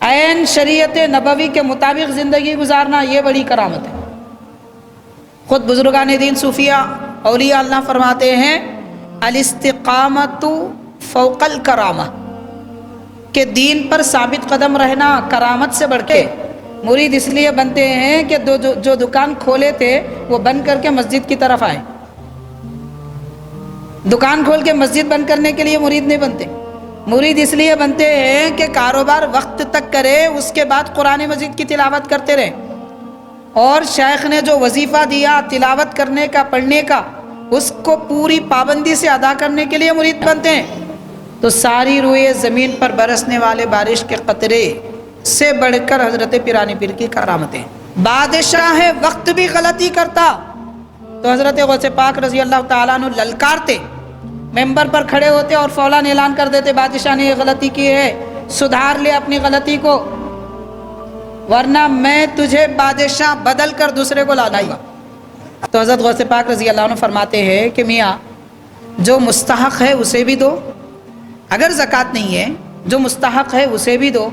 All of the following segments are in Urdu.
عین شریعت نبوی کے مطابق زندگی گزارنا، یہ بڑی کرامت ہے۔ خود بزرگان دین صوفیہ اولیاء اللہ فرماتے ہیں الاستقامت فوق الکرامہ، کہ دین پر ثابت قدم رہنا کرامت سے بڑھ کے۔ مرید اس لیے بنتے ہیں کہ جو دکان کھولے تھے وہ بند کر کے مسجد کی طرف آئے۔ دکان کھول کے مسجد بند کرنے کے لیے مرید نہیں بنتے۔ مرید اس لیے بنتے ہیں کہ کاروبار وقت تک کرے، اس کے بعد قرآن مجید کی تلاوت کرتے رہے، اور شیخ نے جو وظیفہ دیا تلاوت کرنے کا، پڑھنے کا، اس کو پوری پابندی سے ادا کرنے کے لیے مرید بنتے ہیں۔ تو ساری روئے زمین پر برسنے والے بارش کے قطرے سے بڑھ کر حضرت پیرانی پیر کی کرامتیں۔ بادشاہ وقت بھی غلطی کرتا تو حضرت غوث پاک رضی اللہ تعالیٰ عنہ للکارتے، ممبر پر کھڑے ہوتے اور فوراً اعلان کر دیتے بادشاہ نے یہ غلطی کی ہے، سدھار لے اپنی غلطی کو، ورنہ میں تجھے بادشاہ بدل کر دوسرے کو لاؤں گا۔ تو حضرت غوث پاک رضی اللہ عنہ فرماتے ہیں کہ میاں جو مستحق ہے اسے بھی دو، اگر زکوٰۃ نہیں ہے جو مستحق ہے اسے بھی دو،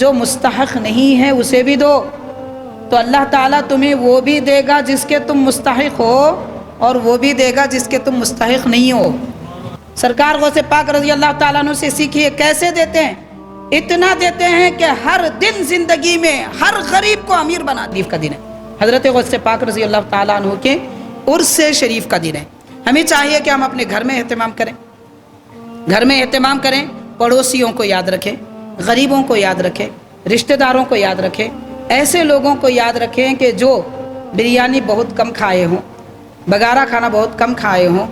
جو مستحق نہیں ہے اسے بھی دو، تو اللہ تعالیٰ تمہیں وہ بھی دے گا جس کے تم مستحق ہو، اور وہ بھی دے گا جس کے تم مستحق نہیں ہو۔ سرکار غوث پاک رضی اللہ تعالیٰ عنہ سے سیکھیے کیسے دیتے ہیں، اتنا دیتے ہیں کہ ہر دن زندگی میں ہر غریب کو امیر بنا دیف کا دن ہے۔ حضرت غوث پاک رضی اللہ تعالیٰ عنہ کے عرس شریف کا دن ہے۔ ہمیں چاہیے کہ ہم اپنے گھر میں اہتمام کریں، گھر میں اہتمام کریں، پڑوسیوں کو یاد رکھیں، غریبوں کو یاد رکھیں، رشتہ داروں کو یاد رکھیں، ایسے لوگوں کو یاد رکھیں کہ جو بریانی بہت کم کھائے ہوں، بگارہ کھانا بہت کم کھائے ہوں،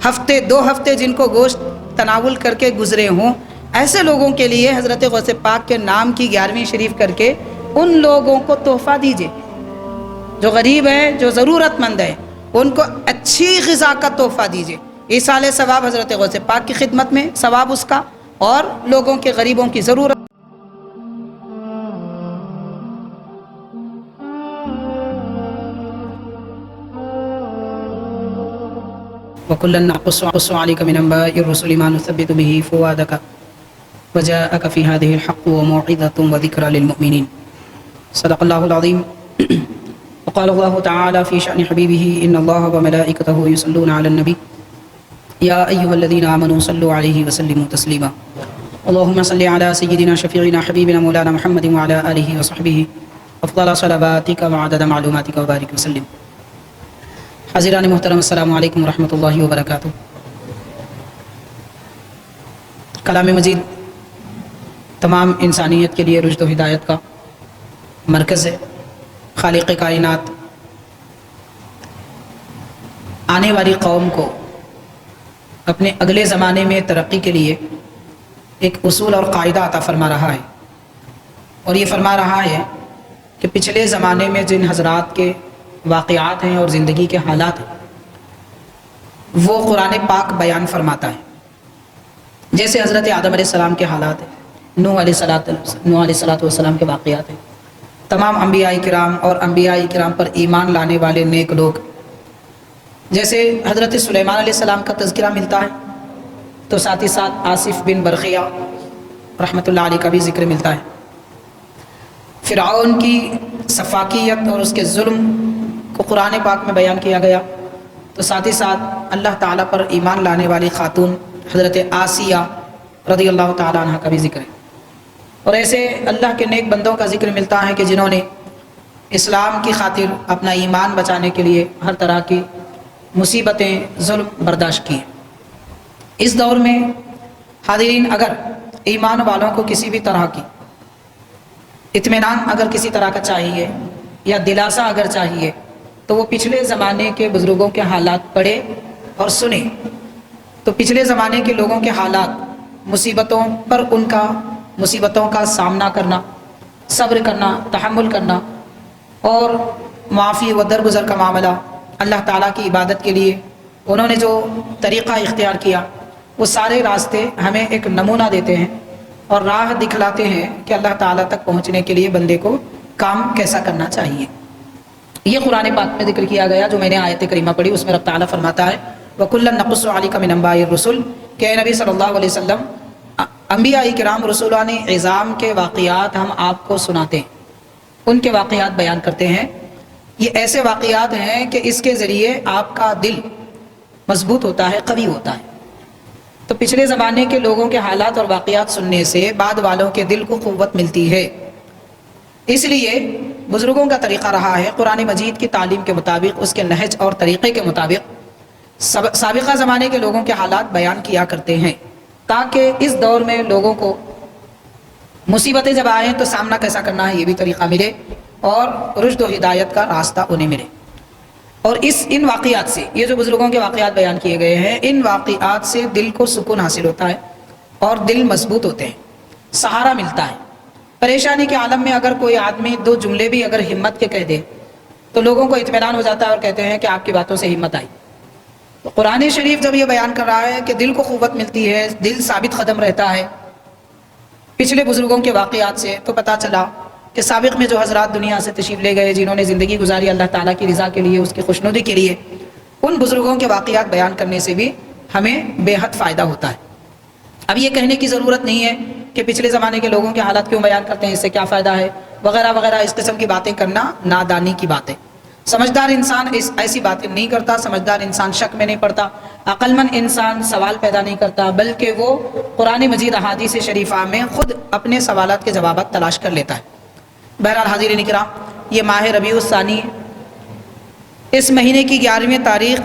ہفتے 2 ہفتے جن کو گوشت تناول کر کے گزرے ہوں، ایسے لوگوں کے لیے حضرت غوث پاک کے نام کی 11ویں شریف کر کے ان لوگوں کو تحفہ دیجئے، جو غریب ہیں، جو ضرورت مند ہیں، ان کو اچھی غذا کا تحفہ دیجئے۔ ایصال ثواب حضرت غوث پاک کی خدمت میں ثواب اس کا، اور لوگوں کے غریبوں کی ضرورت۔ وَكُلًّا نَقُصُّ عَلَيْكَ مِنْ أَنْبَاءِ الرُّسُلِ مَا نُثَبِّتُ بِهِ فُؤَادَكَ وَجَاءَكَ فِي هَذِهِ الْحَقُّ وَمَوْعِظَةٌ وَذِكْرَى لِلْمُؤْمِنِينَ صدق الله العظيم وقال الله تعالى في شأن حبيبه إن الله وملائكته يصلون على النبي يا أيها الذين آمنوا صلوا عليه وسلموا تسليما اللهم صل على سيدنا شفيعنا حبيبنا مولانا محمد وعلى آله وصحبه أفضل صلواتك وعدد معلوماتك وبارك وسلم۔ حاضران محترم، السلام علیکم ورحمۃ اللہ وبرکاتہ۔ کلام مجید تمام انسانیت کے لیے رشد و ہدایت کا مرکز ہے۔ خالق کائنات آنے والی قوم کو اپنے اگلے زمانے میں ترقی کے لیے ایک اصول اور قاعدہ عطا فرما رہا ہے، اور یہ فرما رہا ہے کہ پچھلے زمانے میں جن حضرات کے واقعات ہیں اور زندگی کے حالات ہیں وہ قرآن پاک بیان فرماتا ہے۔ جیسے حضرت آدم علیہ السلام کے حالات ہیں، نوح علیہ السلام کے واقعات ہیں، تمام انبیاء کرام اور انبیاء کرام پر ایمان لانے والے نیک لوگ، جیسے حضرت سلیمان علیہ السلام کا تذکرہ ملتا ہے تو ساتھ ہی ساتھ آصف بن برقیہ رحمۃ اللہ علیہ کا بھی ذکر ملتا ہے۔ فرعون کی سفاکیت اور اس کے ظلم کو قرآن پاک میں بیان کیا گیا، تو ساتھ ہی ساتھ اللہ تعالیٰ پر ایمان لانے والی خاتون حضرت آسیہ رضی اللہ تعالیٰ عنہ کا بھی ذکر ہے۔ اور ایسے اللہ کے نیک بندوں کا ذکر ملتا ہے کہ جنہوں نے اسلام کی خاطر اپنا ایمان بچانے کے لیے ہر طرح کی مصیبتیں، ظلم برداشت کیے۔ اس دور میں حاضرین، اگر ایمان والوں کو کسی بھی طرح کی اطمینان اگر کسی طرح کا چاہیے یا دلاسا اگر چاہیے تو وہ پچھلے زمانے کے بزرگوں کے حالات پڑھے اور سنے۔ تو پچھلے زمانے کے لوگوں کے حالات، مصیبتوں پر ان کا مصیبتوں کا سامنا کرنا، صبر کرنا، تحمل کرنا، اور معافی و درگزر کا معاملہ، اللہ تعالیٰ کی عبادت کے لیے انہوں نے جو طریقہ اختیار کیا، وہ سارے راستے ہمیں ایک نمونہ دیتے ہیں اور راہ دکھلاتے ہیں کہ اللہ تعالیٰ تک پہنچنے کے لیے بندے کو کام کیسا کرنا چاہیے۔ یہ قرآن پاک میں ذکر کیا گیا جو میں نے آیت کریمہ پڑھی، اس میں رب تعالیٰ فرماتا ہے وَكُلًّا نَقُصُّ عَلَيْكَ مِنْ أَنْبَاءِ الرُّسُلِ کہ اے نبی صلی اللہ علیہ وسلم انبیاء کرام رسولان اعظام کے واقعات ہم آپ کو سناتے ہیں، ان کے واقعات بیان کرتے ہیں۔ یہ ایسے واقعات ہیں کہ اس کے ذریعے آپ کا دل مضبوط ہوتا ہے، قوی ہوتا ہے۔ تو پچھلے زمانے کے لوگوں کے حالات اور واقعات سننے سے بعد والوں کے دل کو قوت ملتی ہے۔ اس لیے بزرگوں کا طریقہ رہا ہے قرآن مجید کی تعلیم کے مطابق، اس کے نہج اور طریقے کے مطابق سابقہ زمانے کے لوگوں کے حالات بیان کیا کرتے ہیں، تاکہ اس دور میں لوگوں کو مصیبتیں جب آئیں تو سامنا کیسا کرنا ہے یہ بھی طریقہ ملے، اور رشد و ہدایت کا راستہ انہیں ملے۔ اور ان واقعات سے، یہ جو بزرگوں کے واقعات بیان کیے گئے ہیں، ان واقعات سے دل کو سکون حاصل ہوتا ہے اور دل مضبوط ہوتے ہیں، سہارا ملتا ہے۔ پریشانی کے عالم میں اگر کوئی آدمی 2 جملے بھی اگر ہمت کے کہہ دے تو لوگوں کو اطمینان ہو جاتا ہے اور کہتے ہیں کہ آپ کی باتوں سے ہمت آئی۔ تو قرآن شریف جب یہ بیان کر رہا ہے کہ دل کو قوت ملتی ہے، دل ثابت قدم رہتا ہے پچھلے بزرگوں کے واقعات سے، تو پتہ چلا کہ سابق میں جو حضرات دنیا سے تشریف لے گئے، جنہوں نے زندگی گزاری اللہ تعالیٰ کی رضا کے لیے، اس کی خوشنودی کے لیے، ان بزرگوں کے واقعات بیان کرنے سے بھی ہمیں بے حد فائدہ ہوتا ہے۔ اب یہ کہنے کی ضرورت نہیں ہے کہ پچھلے زمانے کے لوگوں کے حالات کیوں بیان کرتے ہیں، اس سے کیا فائدہ ہے وغیرہ وغیرہ، اس قسم کی باتیں کرنا نادانی کی باتیں۔ سمجھدار انسان ایسی باتیں نہیں کرتا، سمجھدار انسان شک میں نہیں پڑتا، عقل مند انسان سوال پیدا نہیں کرتا، بلکہ وہ قرآن مجید احادیث شریفہ میں خود اپنے سوالات کے جوابات تلاش کر لیتا ہے۔ بہرحال حاضرین کرام، یہ ماہ ربیع الثانی ہے۔ اس مہینے کی 11ویں تاریخ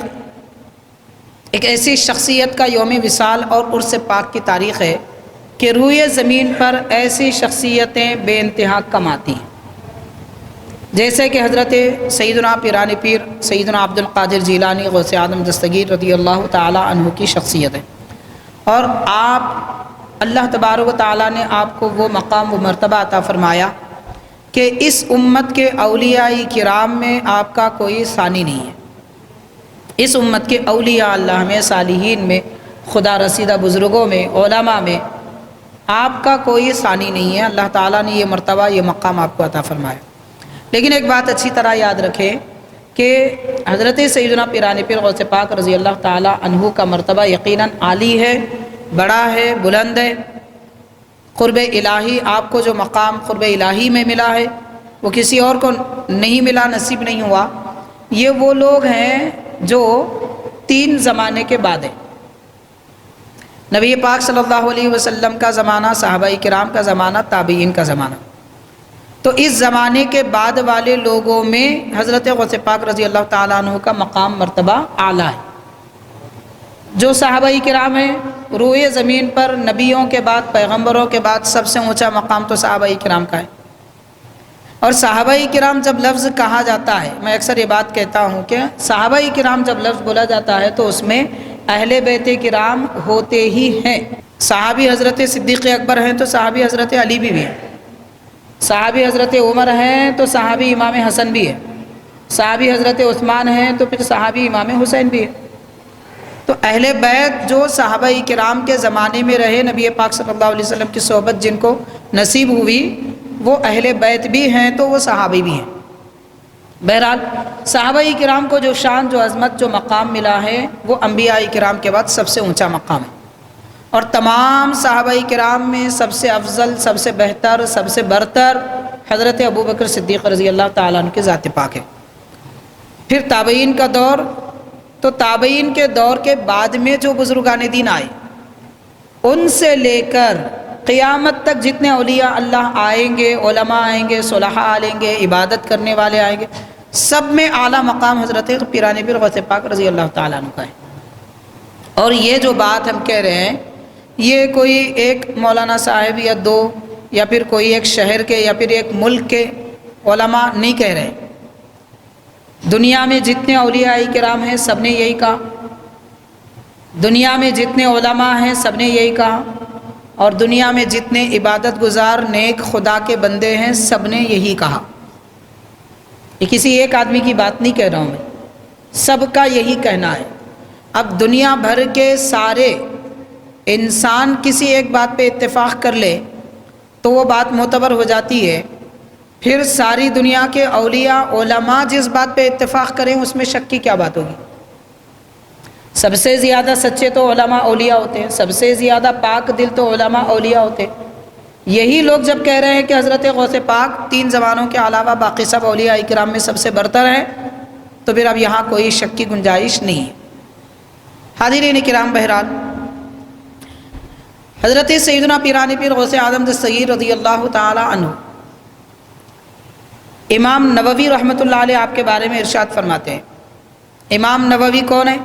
ایک ایسی شخصیت کا یوم وصال اور عرس پاک کی تاریخ ہے کہ روئے زمین پر ایسی شخصیتیں بے انتہا کم آتی ہیں، جیسے کہ حضرت سیدنا پیران پیر سیدنا عبد القادر جیلانی غوث اعظم دستگیر رضی اللہ تعالی عنہ کی شخصیت ہے، اور اللہ تبارک و تعالیٰ نے آپ کو وہ مقام و مرتبہ عطا فرمایا کہ اس امت کے اولیاء کرام میں آپ کا کوئی ثانی نہیں ہے۔ اس امت کے اولیاء اللہ میں، صالحین میں، خدا رسیدہ بزرگوں میں، علماء میں آپ کا کوئی ثانی نہیں ہے۔ اللہ تعالیٰ نے یہ مرتبہ، یہ مقام آپ کو عطا فرمایا۔ لیکن ایک بات اچھی طرح یاد رکھیں کہ حضرت سیدنا پیران پیر غوث پاک رضی اللہ تعالیٰ عنہ کا مرتبہ یقیناً عالی ہے، بڑا ہے، بلند ہے۔ قرب الہی، آپ کو جو مقام قرب الہی میں ملا ہے وہ کسی اور کو نہیں ملا، نصیب نہیں ہوا۔ یہ وہ لوگ ہیں جو 3 زمانے کے بعد ہیں، نبی پاک صلی اللہ علیہ وسلم کا زمانہ، صحابہ کرام کا زمانہ، تابعین کا زمانہ۔ تو اس زمانے کے بعد والے لوگوں میں حضرت غوث پاک رضی اللہ تعالیٰ عنہ کا مقام مرتبہ اعلیٰ ہے۔ جو صحابہ کرام ہیں، روئے زمین پر نبیوں کے بعد، پیغمبروں کے بعد سب سے اونچا مقام تو صحابہ کرام کا ہے۔ اور صحابہ کرام جب لفظ کہا جاتا ہے، میں اکثر یہ بات کہتا ہوں کہ صحابہ کرام جب لفظ بولا جاتا ہے تو اس میں اہل بیت کرام ہوتے ہی ہیں۔ صحابی حضرت صدیق اکبر ہیں تو صحابی حضرت علی بھی ہیں، صحابی حضرت عمر ہیں تو صحابی امام حسن بھی ہے، صحابی حضرت عثمان ہیں تو پھر صحابی امام حسین بھی ہے۔ تو اہل بیت جو صحابہ کرام کے زمانے میں رہے، نبی پاک صلی اللہ علیہ وسلم کی صحبت جن کو نصیب ہوئی، وہ اہل بیت بھی ہیں تو وہ صحابی بھی ہیں۔ بہرحال صحابہ کرام کو جو شان، جو عظمت، جو مقام ملا ہے وہ انبیاء کرام کے بعد سب سے اونچا مقام ہے، اور تمام صحابہ کرام میں سب سے افضل، سب سے بہتر، سب سے برتر حضرت ابوبکر صدیق رضی اللہ تعالیٰ عنہ کے ذات پاک ہے۔ پھر تابعین کا دور، تو تابعین کے دور کے بعد میں جو بزرگان دین آئے، ان سے لے کر قیامت تک جتنے اولیاء اللہ آئیں گے، علماء آئیں گے، صلحاء آئیں گے، عبادت کرنے والے آئیں گے، سب میں اعلیٰ مقام حضرت پیران پیر غوث پاک رضی اللہ تعالیٰ عنہ کا ہے۔ اور یہ جو بات ہم کہہ رہے ہیں، یہ کوئی ایک مولانا صاحب یا 2 یا پھر کوئی ایک شہر کے یا پھر ایک ملک کے علماء نہیں کہہ رہے۔ دنیا میں جتنے اولیاء کرام ہیں سب نے یہی کہا، دنیا میں جتنے علماء ہیں سب نے یہی کہا، اور دنیا میں جتنے عبادت گزار نیک خدا کے بندے ہیں سب نے یہی کہا۔ یہ کسی ایک آدمی کی بات نہیں کہہ رہا ہوں میں، سب کا یہی کہنا ہے۔ اب دنیا بھر کے سارے انسان کسی ایک بات پہ اتفاق کر لے تو وہ بات معتبر ہو جاتی ہے، پھر ساری دنیا کے اولیاء علماء جس بات پہ اتفاق کریں اس میں شک کی کیا بات ہوگی؟ سب سے زیادہ سچے تو علماء اولیاء ہوتے ہیں، سب سے زیادہ پاک دل تو علماء اولیاء ہوتے ہیں۔ یہی لوگ جب کہہ رہے ہیں کہ حضرت غوث پاک 3 زمانوں کے علاوہ باقی سب اولیاء اکرام میں سب سے برتر ہیں، تو پھر اب یہاں کوئی شک کی گنجائش نہیں ہے۔ حاضرین کرام، بہرحال حضرت سیدنا پیرانی پیر غوث اعظم دستگیر رضی اللہ تعالی عنہ، امام نووی رحمۃ اللہ علیہ آپ کے بارے میں ارشاد فرماتے ہیں۔ امام نووی کون ہے؟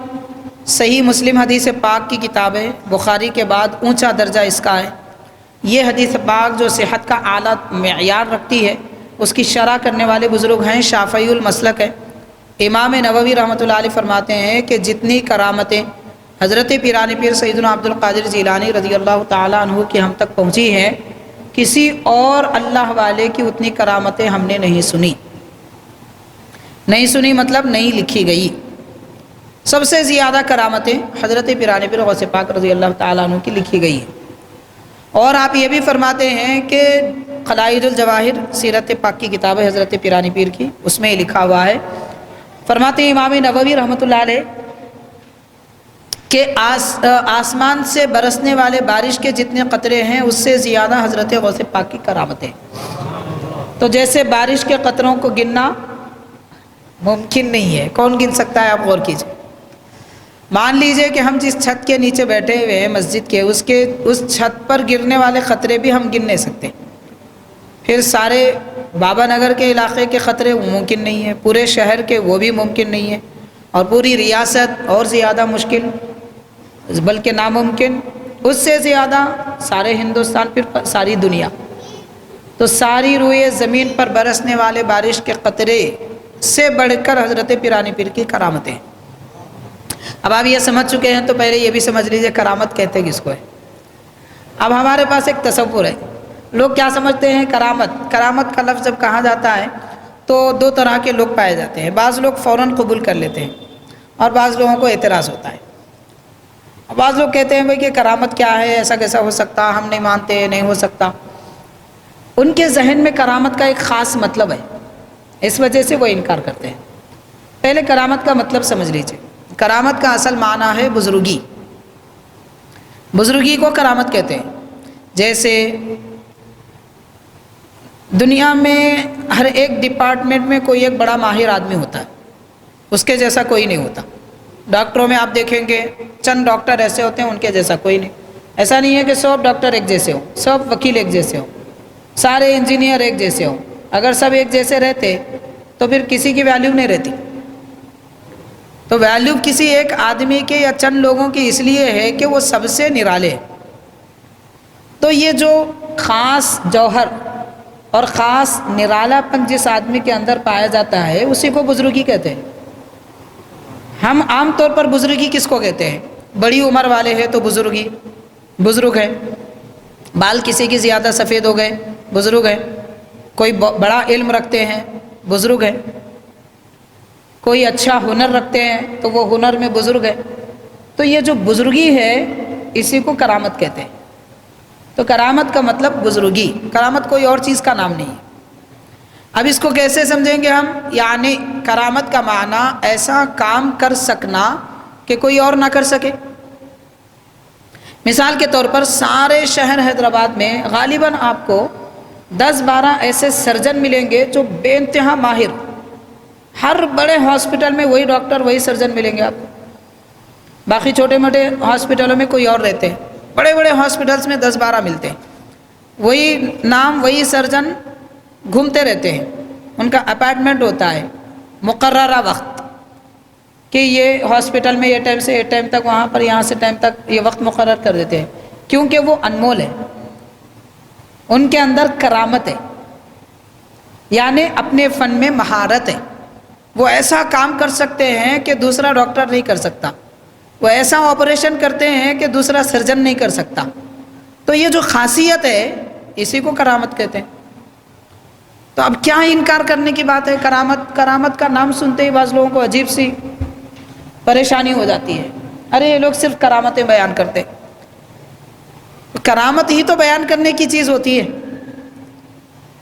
صحیح مسلم حدیث پاک کی کتاب ہے، بخاری کے بعد اونچا درجہ اس کا ہے۔ یہ حدیث پاک جو صحت کا اعلیٰ معیار رکھتی ہے، اس کی شرح کرنے والے بزرگ ہیں، شافعی المسلک ہے۔ امام نووی رحمۃ اللہ علیہ فرماتے ہیں کہ جتنی کرامتیں حضرت پیرانی پیر سیدنا عبد القادر جیلانی رضی اللہ تعالیٰ عنہ کی ہم تک پہنچی ہیں، کسی اور اللہ والے کی اتنی کرامتیں ہم نے نہیں سنی مطلب نہیں لکھی گئی۔ سب سے زیادہ کرامتیں حضرت پیرانی پیر غوث پاک رضی اللہ تعالیٰ عنہ کی لکھی گئی ہیں۔ اور آپ یہ بھی فرماتے ہیں کہ خلائد الجواہر سیرت پاک کی کتاب ہے حضرت پیرانی پیر کی، اس میں یہ لکھا ہوا ہے، فرماتے ہیں امام نووی رحمۃ اللہ علیہ کہ آسمان سے برسنے والے بارش کے جتنے قطرے ہیں اس سے زیادہ حضرت غوث پاک کی کرامتیں۔ تو جیسے بارش کے قطروں کو گننا ممکن نہیں ہے، کون گن سکتا ہے؟ آپ غور کیجئے۔ مان لیجئے کہ ہم جس چھت کے نیچے بیٹھے ہوئے ہیں مسجد کے، اس چھت پر گرنے والے خطرے بھی ہم گن نہیں سکتے، پھر سارے بابا نگر کے علاقے کے خطرے ممکن نہیں ہیں، پورے شہر کے وہ بھی ممکن نہیں ہے، اور پوری ریاست اور زیادہ مشکل بلکہ ناممکن، اس سے زیادہ سارے ہندوستان، پھر ساری دنیا۔ تو ساری روئے زمین پر برسنے والے بارش کے قطرے سے بڑھ کر حضرت پیرانی پیر کی کرامتیں۔ اب آپ یہ سمجھ چکے ہیں تو پہلے یہ بھی سمجھ لیجئے کرامت کہتے کس کو ہے۔ اب ہمارے پاس ایک تصور ہے، لوگ کیا سمجھتے ہیں کرامت کا لفظ جب کہا جاتا ہے تو 2 طرح کے لوگ پائے جاتے ہیں۔ بعض لوگ فوراً قبول کر لیتے ہیں اور بعض لوگوں کو اعتراض ہوتا ہے۔ بعض لوگ کہتے ہیں بھئی کہ کرامت کیا ہے، ایسا کیسا ہو سکتا، ہم نہیں مانتے، نہیں ہو سکتا۔ ان کے ذہن میں کرامت کا ایک خاص مطلب ہے، اس وجہ سے وہ انکار کرتے ہیں۔ پہلے کرامت کا مطلب سمجھ لیجئے۔ کرامت کا اصل معنی ہے بزرگی، بزرگی کو کرامت کہتے ہیں۔ جیسے دنیا میں ہر ایک ڈپارٹمنٹ میں کوئی ایک بڑا ماہر آدمی ہوتا ہے، اس کے جیسا کوئی نہیں ہوتا۔ ڈاکٹروں میں آپ دیکھیں گے چند ڈاکٹر ایسے ہوتے ہیں ان کے جیسا کوئی نہیں۔ ایسا نہیں ہے کہ سب ڈاکٹر ایک جیسے ہوں، سب وکیل ایک جیسے ہوں، سارے انجینئر ایک جیسے ہوں۔ اگر سب ایک جیسے رہتے تو پھر کسی کی ویلیو نہیں رہتی۔ تو ویلیو کسی ایک آدمی کے یا چند لوگوں کی اس لیے ہے کہ وہ سب سے نرالے ہیں۔ تو یہ جو خاص جوہر اور خاص نرالا پن جس آدمی کے اندر پایا جاتا ہے اسی کو بزرگی کہتے ہیں۔ ہم عام طور پر بزرگی کس کو کہتے ہیں؟ بڑی عمر والے ہیں تو بزرگ ہیں، بال کسی کی زیادہ سفید ہو گئے بزرگ ہیں، کوئی بڑا علم رکھتے ہیں بزرگ ہیں، کوئی اچھا ہنر رکھتے ہیں تو وہ ہنر میں بزرگ ہے۔ تو یہ جو بزرگی ہے اسی کو کرامت کہتے ہیں۔ تو کرامت کا مطلب بزرگی، کرامت کوئی اور چیز کا نام نہیں ہے۔ اب اس کو کیسے سمجھیں گے ہم؟ یعنی کرامت کا معنی ایسا کام کر سکنا کہ کوئی اور نہ کر سکے۔ مثال کے طور پر سارے شہر حیدرآباد میں غالباً آپ کو 10-12 ایسے سرجن ملیں گے جو بے انتہا ماہر، ہر بڑے ہاسپٹل میں وہی ڈاکٹر وہی سرجن ملیں گے آپ کو۔ باقی چھوٹے موٹے ہاسپٹلوں میں کوئی اور رہتے ہیں، بڑے بڑے ہاسپٹلس میں 10-12 ملتے ہیں، وہی نام وہی سرجن گھومتے رہتے ہیں، ان کا اپائنٹمنٹ ہوتا ہے مقررہ وقت کہ یہ ہاسپٹل میں یہ ٹائم سے یہ ٹائم تک، وہاں پر یہاں سے ٹائم تک یہ وقت مقرر کر دیتے ہیں، کیونکہ وہ انمول ہے، ان کے اندر کرامت ہے، یعنی اپنے فن میں مہارت ہے۔ وہ ایسا کام کر سکتے ہیں کہ دوسرا ڈاکٹر نہیں کر سکتا، وہ ایسا آپریشن کرتے ہیں کہ دوسرا سرجن نہیں کر سکتا۔ تو یہ جو خاصیت ہے اسی کو کرامت کہتے ہیں۔ تو اب کیا انکار کرنے کی بات ہے؟ کرامت کا نام سنتے ہی بعض لوگوں کو عجیب سی پریشانی ہو جاتی ہے، ارے یہ لوگ صرف کرامتیں بیان کرتے۔ کرامت ہی تو بیان کرنے کی چیز ہوتی ہے۔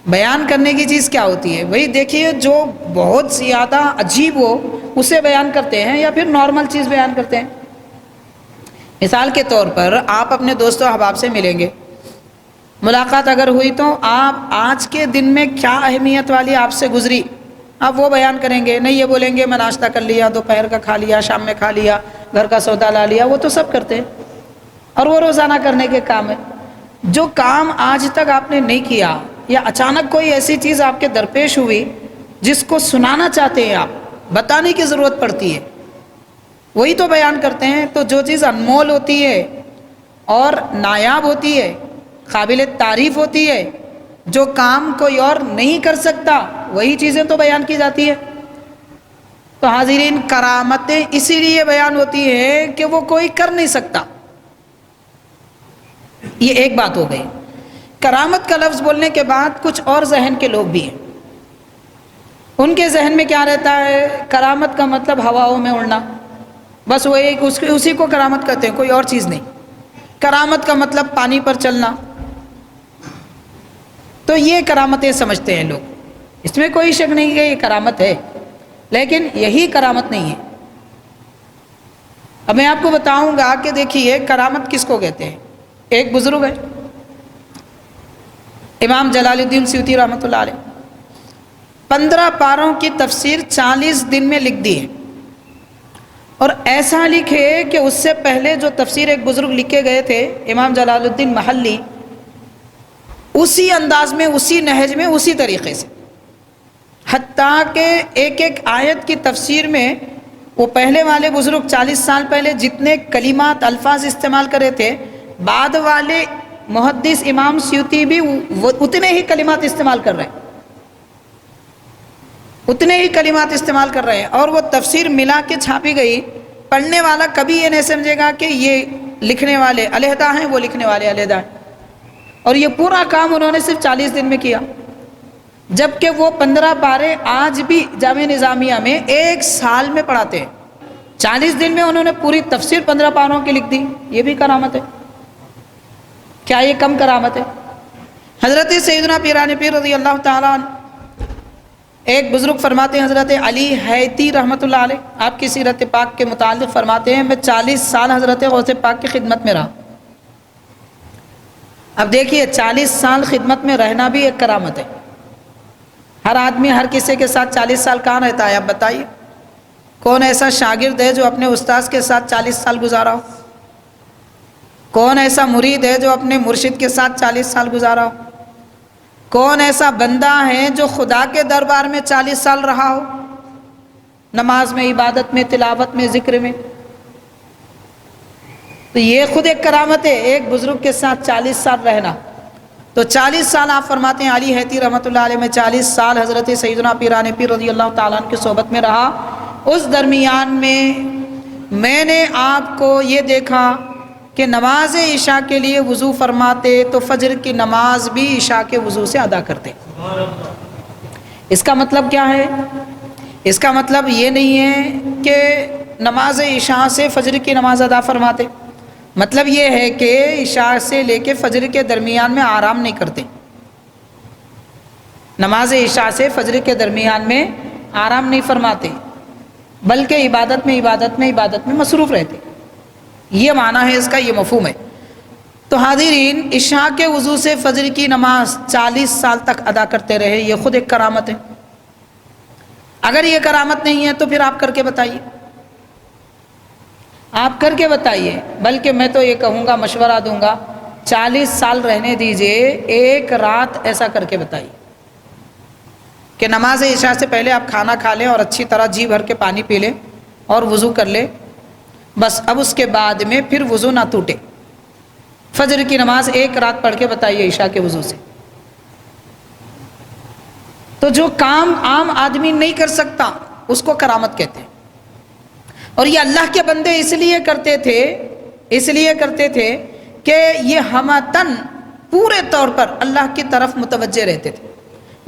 بیان کرنے کی چیز کیا ہوتی ہے؟ وہی دیکھیے جو بہت زیادہ عجیب ہو اسے بیان کرتے ہیں یا پھر نارمل چیز بیان کرتے ہیں۔ مثال کے طور پر آپ اپنے دوست و احباب سے ملیں گے، ملاقات اگر ہوئی تو آپ آج کے دن میں کیا اہمیت والی آپ سے گزری آپ وہ بیان کریں گے، نہیں یہ بولیں گے میں ناشتہ کر لیا، دوپہر کا کھا لیا، شام میں کھا لیا، گھر کا سودا لا لیا، وہ تو سب کرتے ہیں اور وہ روزانہ کرنے کے کام ہے۔ جو کام آج تک آپ نے نہیں کیا یا اچانک کوئی ایسی چیز آپ کے درپیش ہوئی جس کو سنانا چاہتے ہیں، آپ بتانے کی ضرورت پڑتی ہے، وہی تو بیان کرتے ہیں۔ تو جو چیز انمول ہوتی ہے اور نایاب ہوتی ہے، قابل تعریف ہوتی ہے، جو کام کوئی اور نہیں کر سکتا، وہی چیزیں تو بیان کی جاتی ہے۔ تو حاضرین، کرامتیں اسی لیے بیان ہوتی ہیں کہ وہ کوئی کر نہیں سکتا۔ یہ ایک بات ہو گئی۔ کرامت کا لفظ بولنے کے بعد کچھ اور ذہن کے لوگ بھی ہیں، ان کے ذہن میں کیا رہتا ہے؟ کرامت کا مطلب ہواؤں میں اڑنا، بس وہ ایک اسی کو کرامت کہتے ہیں، کوئی اور چیز نہیں۔ کرامت کا مطلب پانی پر چلنا، تو یہ کرامتیں سمجھتے ہیں لوگ، اس میں کوئی شک نہیں کہ یہ کرامت ہے، لیکن یہی کرامت نہیں ہے۔ اب میں آپ کو بتاؤں گا کہ دیکھیے کرامت کس کو کہتے ہیں۔ ایک بزرگ ہے امام جلال الدین سیوطی رحمۃ اللہ علیہ، 15 پاروں کی تفسیر 40 دن میں لکھ دی ہے، اور ایسا لکھے کہ اس سے پہلے جو تفسیر ایک بزرگ لکھے گئے تھے امام جلال الدین محلی، اسی انداز میں، اسی نہج میں، اسی طریقے سے، حتیٰ کہ ایک ایک آیت کی تفسیر میں وہ پہلے والے بزرگ 40 سال پہلے جتنے کلمات الفاظ استعمال کرے تھے، بعد والے محدث امام سیوطی بھی اتنے ہی کلمات استعمال کر رہے ہیں، اتنے ہی کلمات استعمال کر رہے ہیں، اور وہ تفسیر ملا کے چھاپی گئی۔ پڑھنے والا کبھی یہ نہیں سمجھے گا کہ یہ لکھنے والے علیحدہ ہیں، وہ لکھنے والے علیحدہ ہیں، اور یہ پورا کام انہوں نے صرف 40 دن میں کیا، جبکہ وہ 15 پارے آج بھی جامعہ نظامیہ میں 1 سال میں پڑھاتے ہیں۔ 40 دن میں انہوں نے پوری تفسیر 15 پاروں کی لکھ دی، یہ بھی کرامت ہے۔ کیا یہ کم کرامت ہے؟ حضرت سیدنا پیران پیر رضی اللہ تعالیٰ عنہ، ایک بزرگ فرماتے ہیں، حضرت علی حیتی رحمۃ اللہ علیہ، آپ کی سیرت پاک کے متعلق فرماتے ہیں، میں 40 سال حضرت غوث پاک کی خدمت میں رہا۔ اب دیکھیے 40 سال خدمت میں رہنا بھی ایک کرامت ہے۔ ہر آدمی ہر کسی کے ساتھ 40 سال کہاں رہتا ہے؟ آپ بتائیے، کون ایسا شاگرد ہے جو اپنے استاذ کے ساتھ 40 سال گزارا ہو؟ کون ایسا مرید ہے جو اپنے مرشد کے ساتھ 40 سال گزارا ہو؟ کون ایسا بندہ ہے جو خدا کے دربار میں 40 سال رہا ہو، نماز میں، عبادت میں، تلاوت میں، ذکر میں؟ تو یہ خود ایک کرامت ہے، ایک بزرگ کے ساتھ 40 سال رہنا۔ تو 40 سال آپ فرماتے ہیں علی حیتی رحمۃ اللہ علیہ میں 40 سال حضرت سیدنا پیران پیر رضی اللہ تعالیٰ عنہ کی صحبت میں رہا۔ اس درمیان میں نے آپ کو یہ دیکھا کہ نماز عشاء کے لیے وضو فرماتے تو فجر کی نماز بھی عشاء کے وضو سے ادا کرتے۔ اس کا مطلب کیا ہے؟ اس کا مطلب یہ نہیں ہے کہ نماز عشاء سے فجر کی نماز ادا فرماتے، مطلب یہ ہے کہ عشاء سے لے کے فجر کے درمیان میں آرام نہیں کرتے، نماز عشاء سے فجر کے درمیان میں آرام نہیں فرماتے، بلکہ عبادت میں مصروف رہتے۔ یہ معنی ہے اس کا، یہ مفہوم ہے۔ تو حاضرین، عشاء کے وضو سے فجر کی نماز 40 سال تک ادا کرتے رہے، یہ خود ایک کرامت ہے۔ اگر یہ کرامت نہیں ہے تو پھر آپ کر کے بتائیے، آپ کر کے بتائیے۔ بلکہ میں تو یہ کہوں گا، مشورہ دوں گا، 40 سال رہنے دیجئے، ایک رات ایسا کر کے بتائیے کہ نماز عشاء سے پہلے آپ کھانا کھا لیں اور اچھی طرح جی بھر کے پانی پی لیں اور وضو کر لیں، بس اب اس کے بعد میں پھر وضو نہ ٹوٹے، فجر کی نماز ایک رات پڑھ کے بتائیے عشاء کے وضو سے۔ تو جو کام عام آدمی نہیں کر سکتا اس کو کرامت کہتے ہیں، اور یہ اللہ کے بندے اس لیے کرتے تھے کہ یہ ہمتن پورے طور پر اللہ کی طرف متوجہ رہتے تھے۔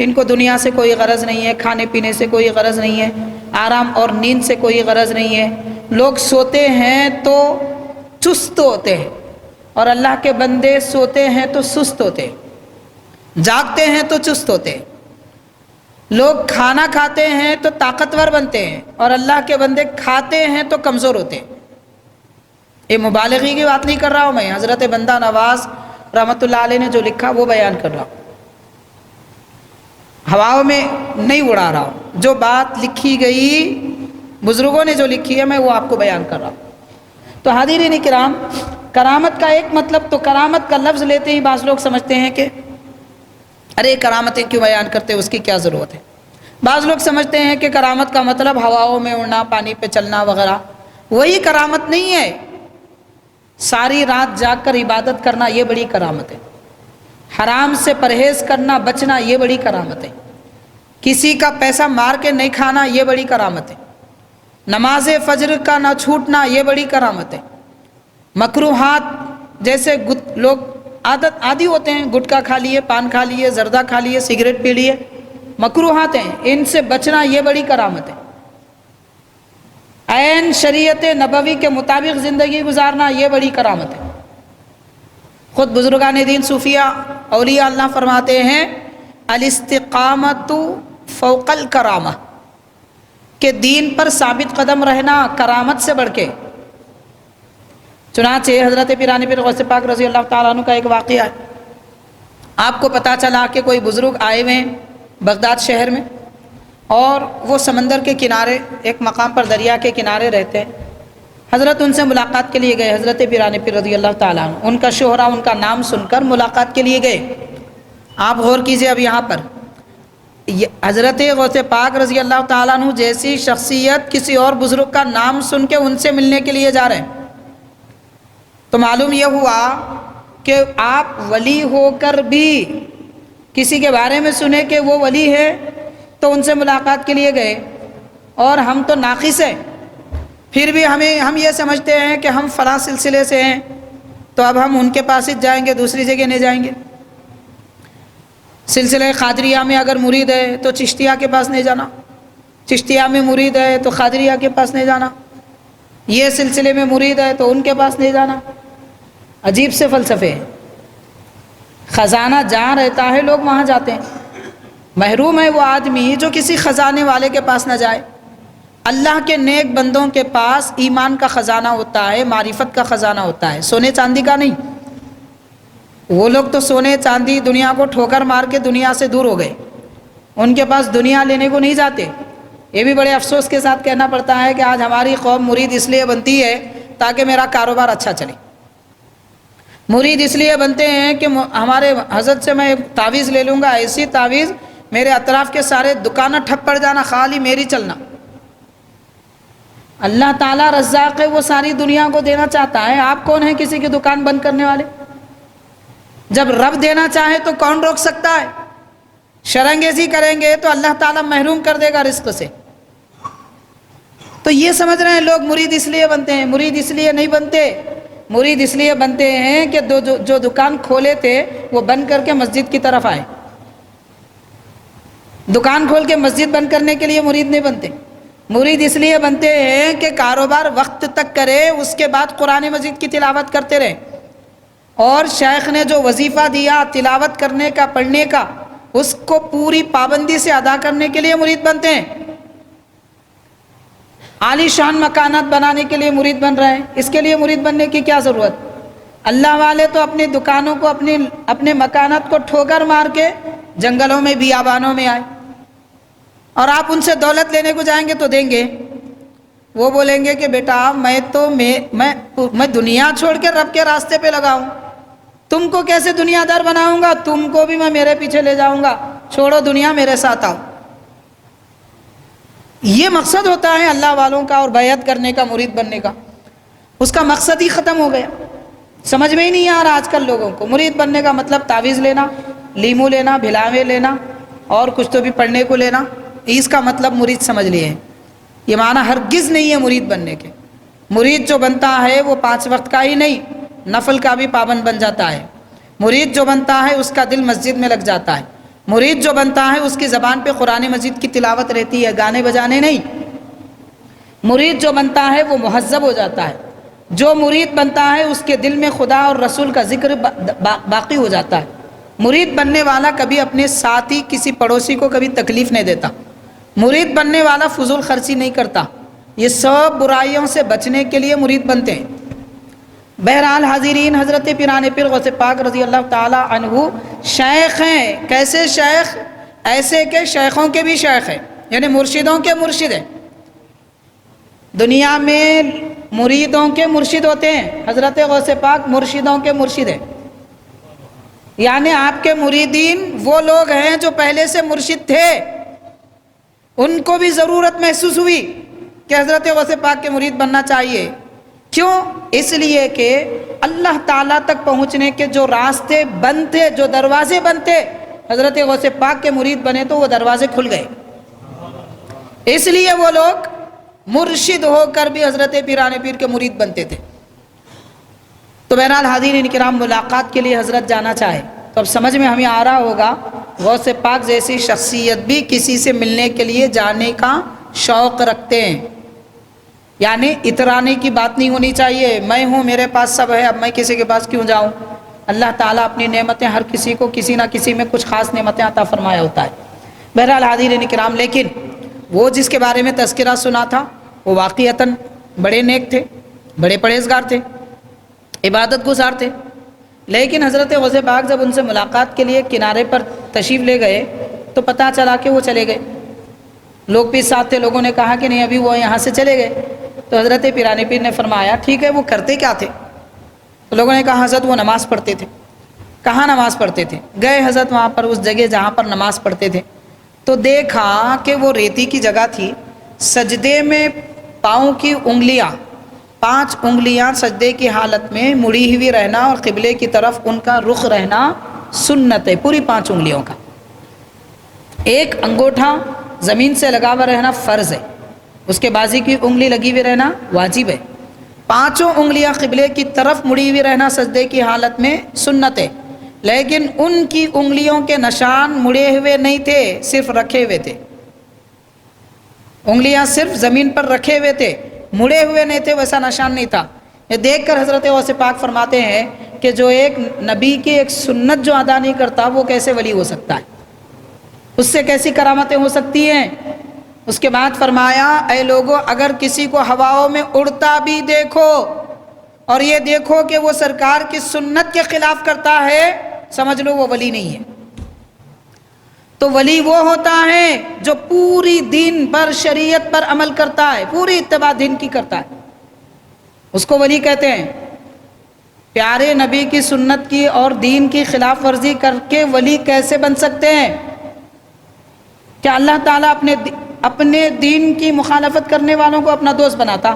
ان کو دنیا سے کوئی غرض نہیں ہے، کھانے پینے سے کوئی غرض نہیں ہے، آرام اور نیند سے کوئی غرض نہیں ہے۔ لوگ سوتے ہیں تو چست ہوتے ہیں، اور اللہ کے بندے سوتے ہیں تو سست ہوتے ہیں، جاگتے ہیں تو چست ہوتے ہیں۔ لوگ کھانا کھاتے ہیں تو طاقتور بنتے ہیں، اور اللہ کے بندے کھاتے ہیں تو کمزور ہوتے ہیں۔ یہ مبالغی کی بات نہیں کر رہا ہوں میں، حضرت بندہ نواز رحمۃ اللہ علیہ نے جو لکھا وہ بیان کر رہا ہوں، ہواؤں میں نہیں اڑا رہا ہوں، جو بات لکھی گئی بزرگوں نے جو لکھی ہے میں وہ آپ کو بیان کر رہا ہوں۔ تو حاضرین کرام، کرامت کا ایک مطلب تو کرامت کا لفظ لیتے ہی بعض لوگ سمجھتے ہیں کہ ارے کرامتیں کیوں بیان کرتے، اس کی کیا ضرورت ہے۔ بعض لوگ سمجھتے ہیں کہ کرامت کا مطلب ہواؤں میں اڑنا، پانی پہ چلنا وغیرہ، وہی کرامت نہیں ہے۔ ساری رات جاگ کر عبادت کرنا یہ بڑی کرامت ہے، حرام سے پرہیز کرنا، بچنا یہ بڑی کرامت ہے، کسی کا پیسہ مار کے نہیں کھانا یہ بڑی کرامت ہے، نماز فجر کا نہ چھوٹنا یہ بڑی کرامت ہے، مکروہات جیسے لوگ عادی ہوتے ہیں، گٹکا کھا لیے، پان کھا لیے، زردہ کھا لیے، سگریٹ پی لیے، مکروہات ہیں، ان سے بچنا یہ بڑی کرامت ہے، عین شریعت نبوی کے مطابق زندگی گزارنا یہ بڑی کرامت ہے۔ خود بزرگان دین صوفیہ اولیاء اللہ فرماتے ہیں الاستقامت فوق الکرامہ، کہ دین پر ثابت قدم رہنا کرامت سے بڑھ کے۔ چنانچہ حضرت پیران پیر غوث پاک رضی اللہ تعالیٰ عنہ کا ایک واقعہ ہے، آپ کو پتہ چلا کہ کوئی بزرگ آئے ہوئے ہیں بغداد شہر میں، اور وہ سمندر کے کنارے ایک مقام پر دریا کے کنارے رہتے ہیں۔ حضرت ان سے ملاقات کے لیے گئے، حضرت پیران پیر رضی اللہ تعالیٰ عنہ، ان کا شہرہ ان کا نام سن کر ملاقات کے لیے گئے۔ آپ غور کیجئے، اب یہاں پر حضرت غوث پاک رضی اللہ تعالیٰ عنہ جیسی شخصیت کسی اور بزرگ کا نام سن کے ان سے ملنے کے لیے جا رہے ہیں، تو معلوم یہ ہوا کہ آپ ولی ہو کر بھی کسی کے بارے میں سنے کہ وہ ولی ہے تو ان سے ملاقات کے لیے گئے، اور ہم تو ناقص ہیں، پھر بھی ہم یہ سمجھتے ہیں کہ ہم فلاں سلسلے سے ہیں تو اب ہم ان کے پاس ہی جائیں گے، دوسری جگہ نہیں جائیں گے۔ سلسلہ قادریہ میں اگر مرید ہے تو چشتیہ کے پاس نہیں جانا، چشتیہ میں مرید ہے تو قادریہ کے پاس نہیں جانا، یہ سلسلے میں مرید ہے تو ان کے پاس نہیں جانا۔ عجیب سے فلسفے ہیں، خزانہ جہاں رہتا ہے لوگ وہاں جاتے ہیں۔ محروم ہے وہ آدمی جو کسی خزانے والے کے پاس نہ جائے۔ اللہ کے نیک بندوں کے پاس ایمان کا خزانہ ہوتا ہے، معرفت کا خزانہ ہوتا ہے، سونے چاندی کا نہیں۔ وہ لوگ تو سونے چاندی دنیا کو ٹھوکر مار کے دنیا سے دور ہو گئے، ان کے پاس دنیا لینے کو نہیں جاتے۔ یہ بھی بڑے افسوس کے ساتھ کہنا پڑتا ہے کہ آج ہماری قوم مرید اس لیے بنتی ہے تاکہ میرا کاروبار اچھا چلے، مرید اس لیے بنتے ہیں کہ ہمارے حضرت سے میں تعویذ لے لوں گا، ایسی تعویذ میرے اطراف کے سارے دکانیں ٹھپ پڑ جانا، خالی میری چلنا۔ اللہ تعالیٰ رزاق ہے، وہ ساری دنیا کو دینا چاہتا ہے، آپ کون ہیں کسی کی دکان بند کرنے والے؟ جب رب دینا چاہے تو کون روک سکتا ہے؟ شرنگیزی کریں گے تو اللہ تعالیٰ محروم کر دے گا رزق سے۔ تو یہ سمجھ رہے ہیں لوگ مرید اس لیے بنتے ہیں، مرید اس لیے نہیں بنتے، مرید اس لیے بنتے ہیں کہ جو دکان کھولے تھے وہ بند کر کے مسجد کی طرف آئے۔ دکان کھول کے مسجد بند کرنے کے لیے مرید نہیں بنتے، مرید اس لیے بنتے ہیں کہ کاروبار وقت تک کرے، اس کے بعد قرآن مجید کی تلاوت کرتے رہے، اور شیخ نے جو وظیفہ دیا تلاوت کرنے کا، پڑھنے کا، اس کو پوری پابندی سے ادا کرنے کے لیے مرید بنتے ہیں۔ عالی شان مکانات بنانے کے لیے مرید بن رہے ہیں، اس کے لیے مرید بننے کی کیا ضرورت؟ اللہ والے تو اپنی دکانوں کو، اپنے مکانات کو ٹھوکر مار کے جنگلوں میں، بیابانوں میں آئے، اور آپ ان سے دولت لینے کو جائیں گے تو دیں گے؟ وہ بولیں گے کہ بیٹا میں دنیا چھوڑ کے رب کے راستے پہ لگاؤں، تم کو کیسے دنیا دار بناؤں گا، تم کو بھی میں میرے پیچھے لے جاؤں گا، چھوڑو دنیا، میرے ساتھ آؤ۔ یہ مقصد ہوتا ہے اللہ والوں کا اور بیعت کرنے کا، مرید بننے کا، اس کا مقصد ہی ختم ہو گیا۔ سمجھ میں ہی نہیں آ رہا آج کل لوگوں کو، مرید بننے کا مطلب تعویذ لینا، لیمو لینا، بھلاوے لینا، اور کچھ تو بھی پڑھنے کو لینا، اس کا مطلب مرید سمجھ لیے ہیں۔ یہ معنی ہرگز نہیں ہے مرید بننے کے۔ مرید جو بنتا ہے وہ 5 وقت کا ہی نہیں، نفل کا بھی پابند بن جاتا ہے۔ مرید جو بنتا ہے اس کا دل مسجد میں لگ جاتا ہے۔ مرید جو بنتا ہے اس کی زبان پہ قرآن مجید کی تلاوت رہتی ہے، گانے بجانے نہیں۔ مرید جو بنتا ہے وہ مہذب ہو جاتا ہے۔ جو مرید بنتا ہے اس کے دل میں خدا اور رسول کا ذکر باقی ہو جاتا ہے۔ مرید بننے والا کبھی اپنے ساتھی کسی پڑوسی کو کبھی تکلیف نہیں دیتا۔ مرید بننے والا فضول خرچی نہیں کرتا۔ یہ سب برائیوں سے بچنے کے لیے مرید بنتے ہیں۔ بہرحال حاضرین، حضرت پیران پیر غوث پاک رضی اللہ تعالی عنہ شیخ ہیں۔ کیسے شیخ؟ ایسے کہ شیخوں کے بھی شیخ ہیں، یعنی مرشدوں کے مرشد ہیں۔ دنیا میں مریدوں کے مرشد ہوتے ہیں، حضرت غوث پاک مرشدوں کے مرشد ہیں۔ یعنی آپ کے مریدین وہ لوگ ہیں جو پہلے سے مرشد تھے، ان کو بھی ضرورت محسوس ہوئی کہ حضرت غوث پاک کے مرید بننا چاہیے۔ کیوں؟ اس لیے کہ اللہ تعالیٰ تک پہنچنے کے جو راستے بند تھے، جو دروازے بند تھے، حضرت غوث پاک کے مرید بنے تو وہ دروازے کھل گئے۔ اس لیے وہ لوگ مرشد ہو کر بھی حضرت پیران پیر کے مرید بنتے تھے۔ تو بہرحال حاضرین کرام، ملاقات کے لیے حضرت جانا چاہے تو اب سمجھ میں ہمیں آ رہا ہوگا، غوث پاک جیسی شخصیت بھی کسی سے ملنے کے لیے جانے کا شوق رکھتے ہیں۔ یعنی اترانے کی بات نہیں ہونی چاہیے، میں ہوں، میرے پاس سب ہے، اب میں کسی کے پاس کیوں جاؤں؟ اللہ تعالیٰ اپنی نعمتیں ہر کسی کو کسی نہ کسی میں کچھ خاص نعمتیں عطا فرمایا ہوتا ہے۔ بہرحال حاضرین کرام، لیکن وہ جس کے بارے میں تذکرہ سنا تھا وہ واقعتاً بڑے نیک تھے، بڑے پرہیزگار تھے، عبادت گزار تھے۔ لیکن حضرت غوث پاک جب ان سے ملاقات کے لیے کنارے پر تشریف لے گئے تو پتہ چلا کہ وہ چلے گئے۔ لوگ بھی ساتھ تھے، لوگوں نے کہا کہ نہیں ابھی وہ یہاں سے چلے گئے۔ تو حضرت پیران پیر نے فرمایا ٹھیک ہے، وہ کرتے کیا تھے؟ تو لوگوں نے کہا حضرت وہ نماز پڑھتے تھے۔ کہاں نماز پڑھتے تھے؟ گئے حضرت وہاں پر، اس جگہ جہاں پر نماز پڑھتے تھے، تو دیکھا کہ وہ ریتی کی جگہ تھی، سجدے میں پاؤں کی انگلیاں، 5 انگلیاں سجدے کی حالت میں مڑی ہوئی رہنا اور قبلے کی طرف ان کا رخ رہنا سنت ہے، پوری 5 انگلیوں کا۔ ایک انگوٹھا زمین سے لگا ہوا رہنا فرض ہے، اس کے بازی کی انگلی لگی ہوئی رہنا واجب ہے۔ 5 انگلیاں قبلے کی طرف مڑی ہوئی رہنا سجدے کی حالت میں سنت ہے، لیکن ان کی انگلیوں کے نشان مڑے ہوئے نہیں تھے، صرف رکھے ہوئے تھے۔ انگلیاں صرف زمین پر رکھے ہوئے تھے، مڑے ہوئے نہیں تھے، ویسا نشان نہیں تھا۔ یہ دیکھ کر حضرت غوث پاک فرماتے ہیں کہ جو ایک نبی کی ایک سنت جو ادا نہیں کرتا وہ کیسے ولی ہو سکتا ہے، اس سے کیسی کرامتیں ہو سکتی ہیں؟ اس کے بعد فرمایا اے لوگو، اگر کسی کو ہواؤں میں اڑتا بھی دیکھو اور یہ دیکھو کہ وہ سرکار کی سنت کے خلاف کرتا ہے، سمجھ لو وہ ولی نہیں ہے۔ تو ولی وہ ہوتا ہے جو پوری دین پر، شریعت پر عمل کرتا ہے، پوری اتباع دین کی کرتا ہے، اس کو ولی کہتے ہیں۔ پیارے نبی کی سنت کی اور دین کی خلاف ورزی کر کے ولی کیسے بن سکتے ہیں؟ کیا اللہ تعالیٰ اپنے دین کی مخالفت کرنے والوں کو اپنا دوست بناتا؟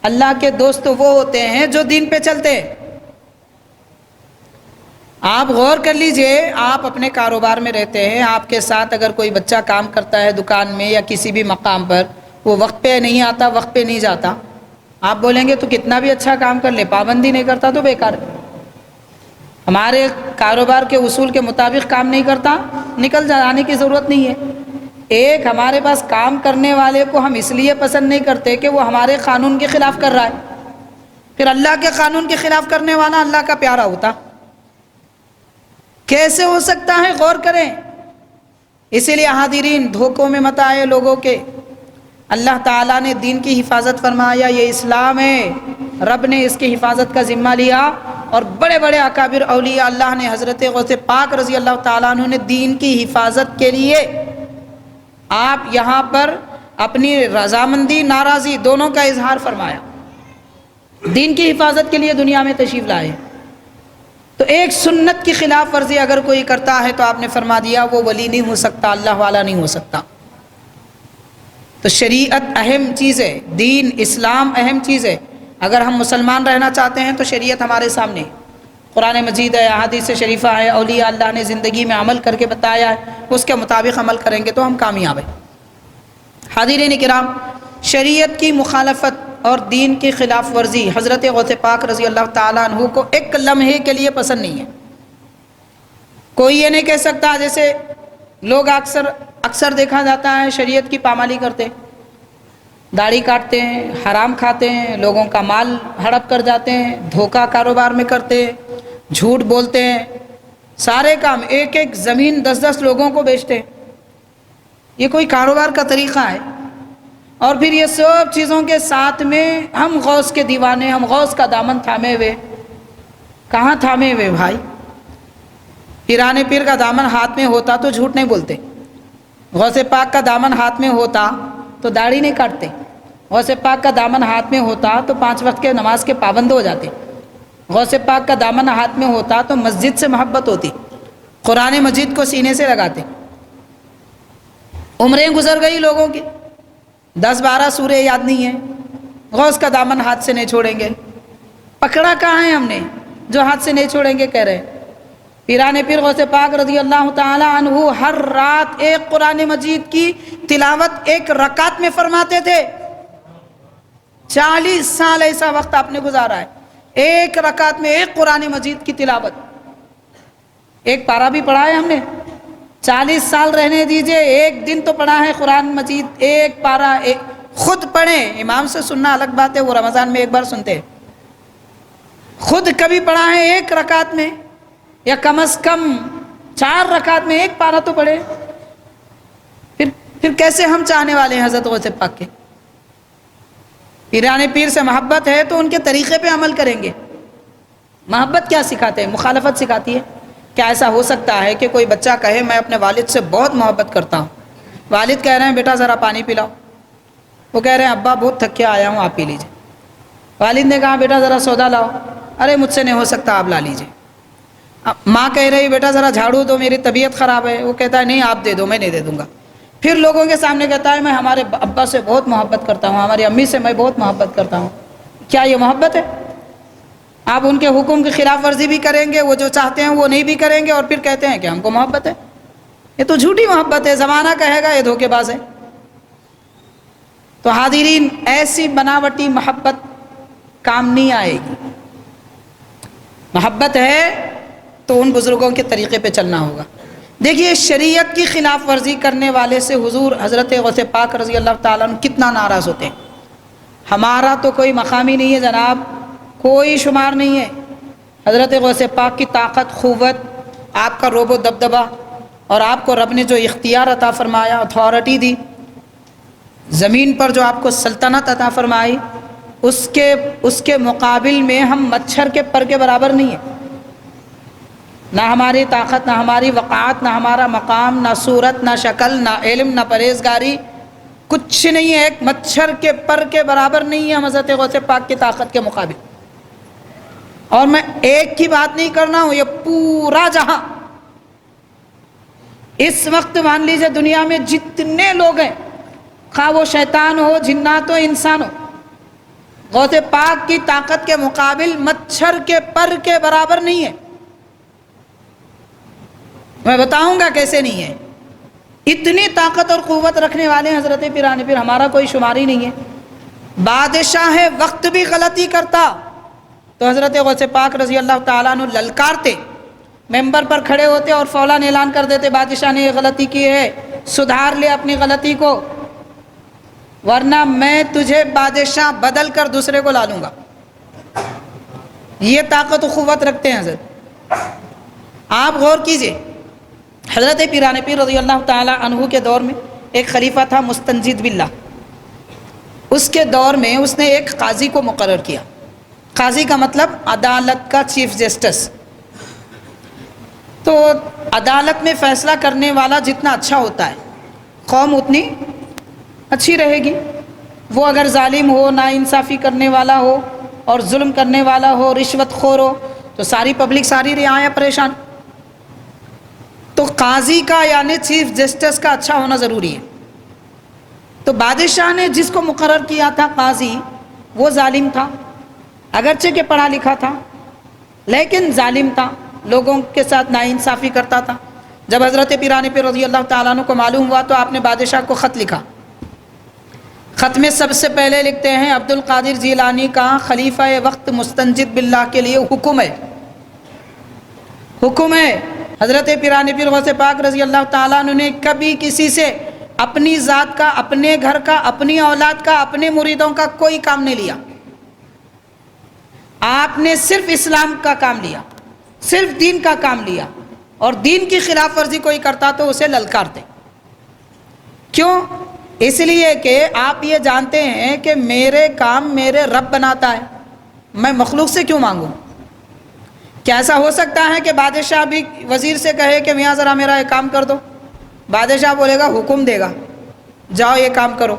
اللہ کے دوست وہ ہوتے ہیں جو دین پہ چلتے ہیں۔ آپ غور کر لیجئے، آپ اپنے کاروبار میں رہتے ہیں، آپ کے ساتھ اگر کوئی بچہ کام کرتا ہے دکان میں یا کسی بھی مقام پر، وہ وقت پہ نہیں آتا، وقت پہ نہیں جاتا، آپ بولیں گے تو کتنا بھی اچھا کام کر لے، پابندی نہیں کرتا تو بیکار ہے۔ ہمارے کاروبار کے اصول کے مطابق کام نہیں کرتا، نکل جانے کی ضرورت نہیں ہے۔ ایک ہمارے پاس کام کرنے والے کو ہم اس لیے پسند نہیں کرتے کہ وہ ہمارے قانون کے خلاف کر رہا ہے، پھر اللہ کے قانون کے خلاف کرنے والا اللہ کا پیارا ہوتا؟ کیسے ہو سکتا ہے؟ غور کریں۔ اسی لیے حاضرین، دھوکوں میں مت آئے لوگوں کے۔ اللہ تعالیٰ نے دین کی حفاظت فرمایا، یہ اسلام ہے، رب نے اس کی حفاظت کا ذمہ لیا، اور بڑے بڑے اکابر اولیاء اللہ نے، حضرت غوث پاک رضی اللہ تعالیٰ عنہ نے دین کی حفاظت کے لیے آپ یہاں پر اپنی رضامندی، ناراضی دونوں کا اظہار فرمایا، دین کی حفاظت کے لیے دنیا میں تشریف لائے۔ تو ایک سنت کی خلاف ورزی اگر کوئی کرتا ہے تو آپ نے فرما دیا وہ ولی نہیں ہو سکتا، اللہ والا نہیں ہو سکتا۔ تو شریعت اہم چیز ہے، دین اسلام اہم چیز ہے۔ اگر ہم مسلمان رہنا چاہتے ہیں تو شریعت ہمارے سامنے، قرآن مجید ہے، احادیث شریفہ ہے، اولیاء اللہ نے زندگی میں عمل کر کے بتایا ہے، اس کے مطابق عمل کریں گے تو ہم کامیاب ہیں۔ حاضرین کرام، شریعت کی مخالفت اور دین کی خلاف ورزی حضرت غوث پاک رضی اللہ تعالیٰ عنہ کو ایک لمحے کے لیے پسند نہیں ہے۔ کوئی یہ نہیں کہہ سکتا، جیسے لوگ اکثر دیکھا جاتا ہے شریعت کی پامالی کرتے، داڑھی کاٹتے ہیں، حرام کھاتے ہیں، لوگوں کا مال ہڑپ کر جاتے ہیں، دھوکہ کاروبار میں کرتے ہیں، جھوٹ بولتے ہیں، سارے کام، ایک ایک زمین 10-10 لوگوں کو بیچتے ہیں۔ یہ کوئی کاروبار کا طریقہ ہے؟ اور پھر یہ سب چیزوں کے ساتھ میں ہم غوث کے دیوانے، ہم غوث کا دامن تھامے ہوئے. کہاں تھامے ہوئے بھائی؟ پیران پیر کا دامن ہاتھ میں ہوتا تو جھوٹ نہیں بولتے. غوث پاک کا دامن ہاتھ میں ہوتا تو داڑھی نہیں کاٹتے. غوث پاک کا دامن ہاتھ میں ہوتا تو 5 وقت کے نماز کے پابند ہو جاتے. غوث پاک کا دامن ہاتھ میں ہوتا تو مسجد سے محبت ہوتی، قرآن مجید کو سینے سے لگاتے. عمریں گزر گئی لوگوں کی، 10-12 سورے یاد نہیں ہیں، غوث کا دامن ہاتھ سے نہیں چھوڑیں گے. پکڑا کہاں ہے ہم نے جو ہاتھ سے نہیں چھوڑیں گے کہہ رہے ہیں؟ پیران پیر غوث پاک رضی اللہ تعالی عنہ ہر رات ایک قرآن مجید کی تلاوت 1 رکعت میں فرماتے تھے. 40 سال ایسا وقت آپ نے گزارا ہے، 1 رکعت میں 1 قرآن مجید کی تلاوت. 1 پارہ بھی پڑھا ہے ہم نے. 40 سال رہنے دیجئے، 1 دن تو پڑھا ہے قرآن مجید 1 پارہ. خود پڑھیں، امام سے سننا الگ بات ہے، وہ رمضان میں 1 بار سنتے ہیں. خود کبھی پڑھا ہے 1 رکعت میں، یا کم از کم 4 رکعت میں 1 پارہ تو پڑھے. پھر کیسے ہم چاہنے والے ہیں حضرت غوث پاک کے؟ پیران پیر سے محبت ہے تو ان کے طریقے پہ عمل کریں گے. محبت کیا سکھاتے ہیں؟ مخالفت سکھاتی ہے. کیا ایسا ہو سکتا ہے کہ کوئی بچہ کہے میں اپنے والد سے بہت محبت کرتا ہوں، والد کہہ رہے ہیں بیٹا ذرا پانی پلاؤ، وہ کہہ رہے ہیں ابا بہت تھک کے آیا ہوں آپ پی لیجئے. والد نے کہا بیٹا ذرا سودا لاؤ، ارے مجھ سے نہیں ہو سکتا آپ لا لیجئے. ماں کہہ رہی بیٹا ذرا جھاڑو دو میری طبیعت خراب ہے، وہ کہتا ہے نہیں آپ دے دو میں نہیں دے دوں گا. پھر لوگوں کے سامنے کہتا ہے میں ہمارے ابا سے بہت محبت کرتا ہوں، ہماری امی سے میں بہت محبت کرتا ہوں. کیا یہ محبت ہے؟ آپ ان کے حکم کی خلاف ورزی بھی کریں گے، وہ جو چاہتے ہیں وہ نہیں بھی کریں گے، اور پھر کہتے ہیں کہ ہم کو محبت ہے. یہ تو جھوٹی محبت ہے، زمانہ کہے گا یہ دھوکے باز ہے. تو حاضرین، ایسی بناوٹی محبت کام نہیں آئے گی. محبت ہے تو ان بزرگوں کے طریقے پہ چلنا ہوگا. دیکھیے شریعت کی خلاف ورزی کرنے والے سے حضور حضرت غوث پاک رضی اللہ تعالیٰ عنہ کتنا ناراض ہوتے ہیں. ہمارا تو کوئی مقام ہی نہیں ہے جناب، کوئی شمار نہیں ہے. حضرت غوث پاک کی طاقت، قوت، آپ کا روب و دبدبہ، اور آپ کو رب نے جو اختیار عطا فرمایا، اتھارٹی دی، زمین پر جو آپ کو سلطنت عطا فرمائی، اس کے مقابل میں ہم مچھر کے پر کے برابر نہیں ہیں. نہ ہماری طاقت، نہ ہماری وقعت، نہ ہمارا مقام، نہ صورت، نہ شکل، نہ علم، نہ پرہیزگاری، کچھ نہیں ہے. ایک مچھر کے پر کے برابر نہیں ہے ہم حضرت غوث پاک کی طاقت کے مقابل. اور میں ایک کی بات نہیں کرنا ہوں، یہ پورا جہاں اس وقت مان لیجئے دنیا میں جتنے لوگ ہیں، خواہ وہ شیطان ہو، جنات ہو، انسان ہو، غوث پاک کی طاقت کے مقابل مچھر کے پر کے برابر نہیں ہے. میں بتاؤں گا کیسے نہیں ہے. اتنی طاقت اور قوت رکھنے والے حضرت پیران پیر، ہمارا کوئی شمار ہی نہیں ہے. بادشاہ وقت بھی غلطی کرتا تو حضرت غوث پاک رضی اللہ تعالیٰ عنہ للکارتے، ممبر پر کھڑے ہوتے اور فوراً اعلان کر دیتے بادشاہ نے یہ غلطی کی ہے، سدھار لے اپنی غلطی کو، ورنہ میں تجھے بادشاہ بدل کر دوسرے کو لا لوں گا. یہ طاقت و قوت رکھتے ہیں حضرت. آپ غور کیجئے، حضرت پیران پیر رضی اللہ تعالیٰ عنہ کے دور میں ایک خلیفہ تھا مستنجد باللہ. اس کے دور میں اس نے ایک قاضی کو مقرر کیا. قاضی کا مطلب عدالت کا چیف جسٹس. تو عدالت میں فیصلہ کرنے والا جتنا اچھا ہوتا ہے، قوم اتنی اچھی رہے گی. وہ اگر ظالم ہو، ناانصافی کرنے والا ہو، اور ظلم کرنے والا ہو، رشوت خور ہو، تو ساری پبلک، ساری رعایا پریشان. تو قاضی کا یعنی چیف جسٹس کا اچھا ہونا ضروری ہے. تو بادشاہ نے جس کو مقرر کیا تھا قاضی، وہ ظالم تھا، اگرچہ کہ پڑھا لکھا تھا لیکن ظالم تھا، لوگوں کے ساتھ ناانصافی کرتا تھا. جب حضرت پیران پیر رضی اللہ تعالیٰ عنہ کو معلوم ہوا تو آپ نے بادشاہ کو خط لکھا. خط میں سب سے پہلے لکھتے ہیں عبد القادر جیلانی کا خلیفہ وقت مستنجد باللہ کے لیے حکم ہے، حکم ہے. حضرت پیران پیر غوث پاک رضی اللہ تعالیٰ عنہ نے کبھی کسی سے اپنی ذات کا، اپنے گھر کا، اپنی اولاد کا، اپنے مریدوں کا کوئی کام نہیں لیا. آپ نے صرف اسلام کا کام لیا، صرف دین کا کام لیا، اور دین کی خلاف ورزی کوئی کرتا تو اسے للکارتے. کیوں؟ اس لیے کہ آپ یہ جانتے ہیں کہ میرے کام میرے رب بناتا ہے، میں مخلوق سے کیوں مانگوں؟ کیا ایسا ہو سکتا ہے کہ بادشاہ بھی وزیر سے کہے کہ میاں ذرا میرا یہ کام کر دو؟ بادشاہ بولے گا، حکم دے گا، جاؤ یہ کام کرو۔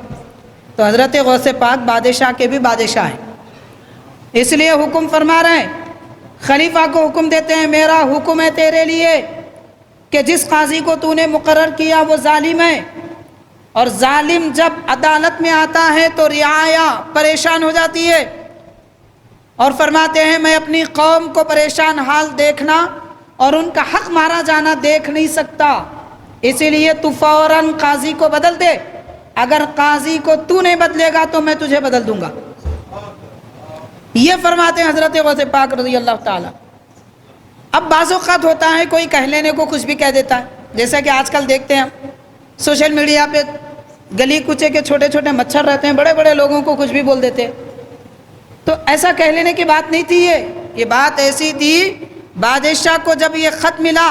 تو حضرت غوث پاک بادشاہ کے بھی بادشاہ ہیں، اس لیے حکم فرما رہے ہیں، خلیفہ کو حکم دیتے ہیں، میرا حکم ہے تیرے لیے کہ جس قاضی کو تو نے مقرر کیا وہ ظالم ہے، اور ظالم جب عدالت میں آتا ہے تو رعایا پریشان ہو جاتی ہے، اور فرماتے ہیں میں اپنی قوم کو پریشان حال دیکھنا اور ان کا حق مارا جانا دیکھ نہیں سکتا، اسی لیے تو فوراً قاضی کو بدل دے، اگر قاضی کو تو نہیں بدلے گا تو میں تجھے بدل دوں گا۔ یہ فرماتے ہیں حضرت غوث پاک رضی اللہ تعالی۔ اب بعض اوقات ہوتا ہے کوئی کہہ لینے کو کچھ بھی کہہ دیتا ہے، جیسا کہ آج کل دیکھتے ہیں سوشل میڈیا پہ گلی کوچے کے چھوٹے چھوٹے مچھر رہتے ہیں، بڑے بڑے لوگوں کو کچھ بھی بول دیتے ہیں۔ تو ایسا کہہ لینے کی بات نہیں تھی، یہ بات ایسی تھی، بادشاہ کو جب یہ خط ملا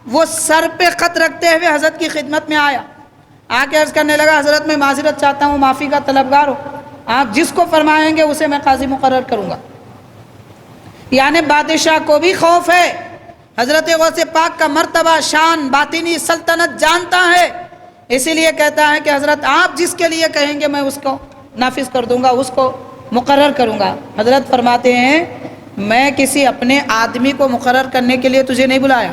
وہ سر پہ خط رکھتے ہوئے حضرت کی خدمت میں آیا، آ کے عرض کرنے لگا حضرت میں معذرت چاہتا ہوں، معافی کا طلبگار ہوں، آپ جس کو فرمائیں گے اسے میں قاضی مقرر کروں گا۔ یعنی بادشاہ کو بھی خوف ہے، حضرت غوث پاک کا مرتبہ شان باطنی سلطنت جانتا ہے، اسی لیے کہتا ہے کہ حضرت آپ جس کے لیے کہیں گے میں اس کو نافذ کر دوں گا، اس کو مقرر کروں گا۔ حضرت فرماتے ہیں میں کسی اپنے آدمی کو مقرر کرنے کے لیے تجھے نہیں بلایا۔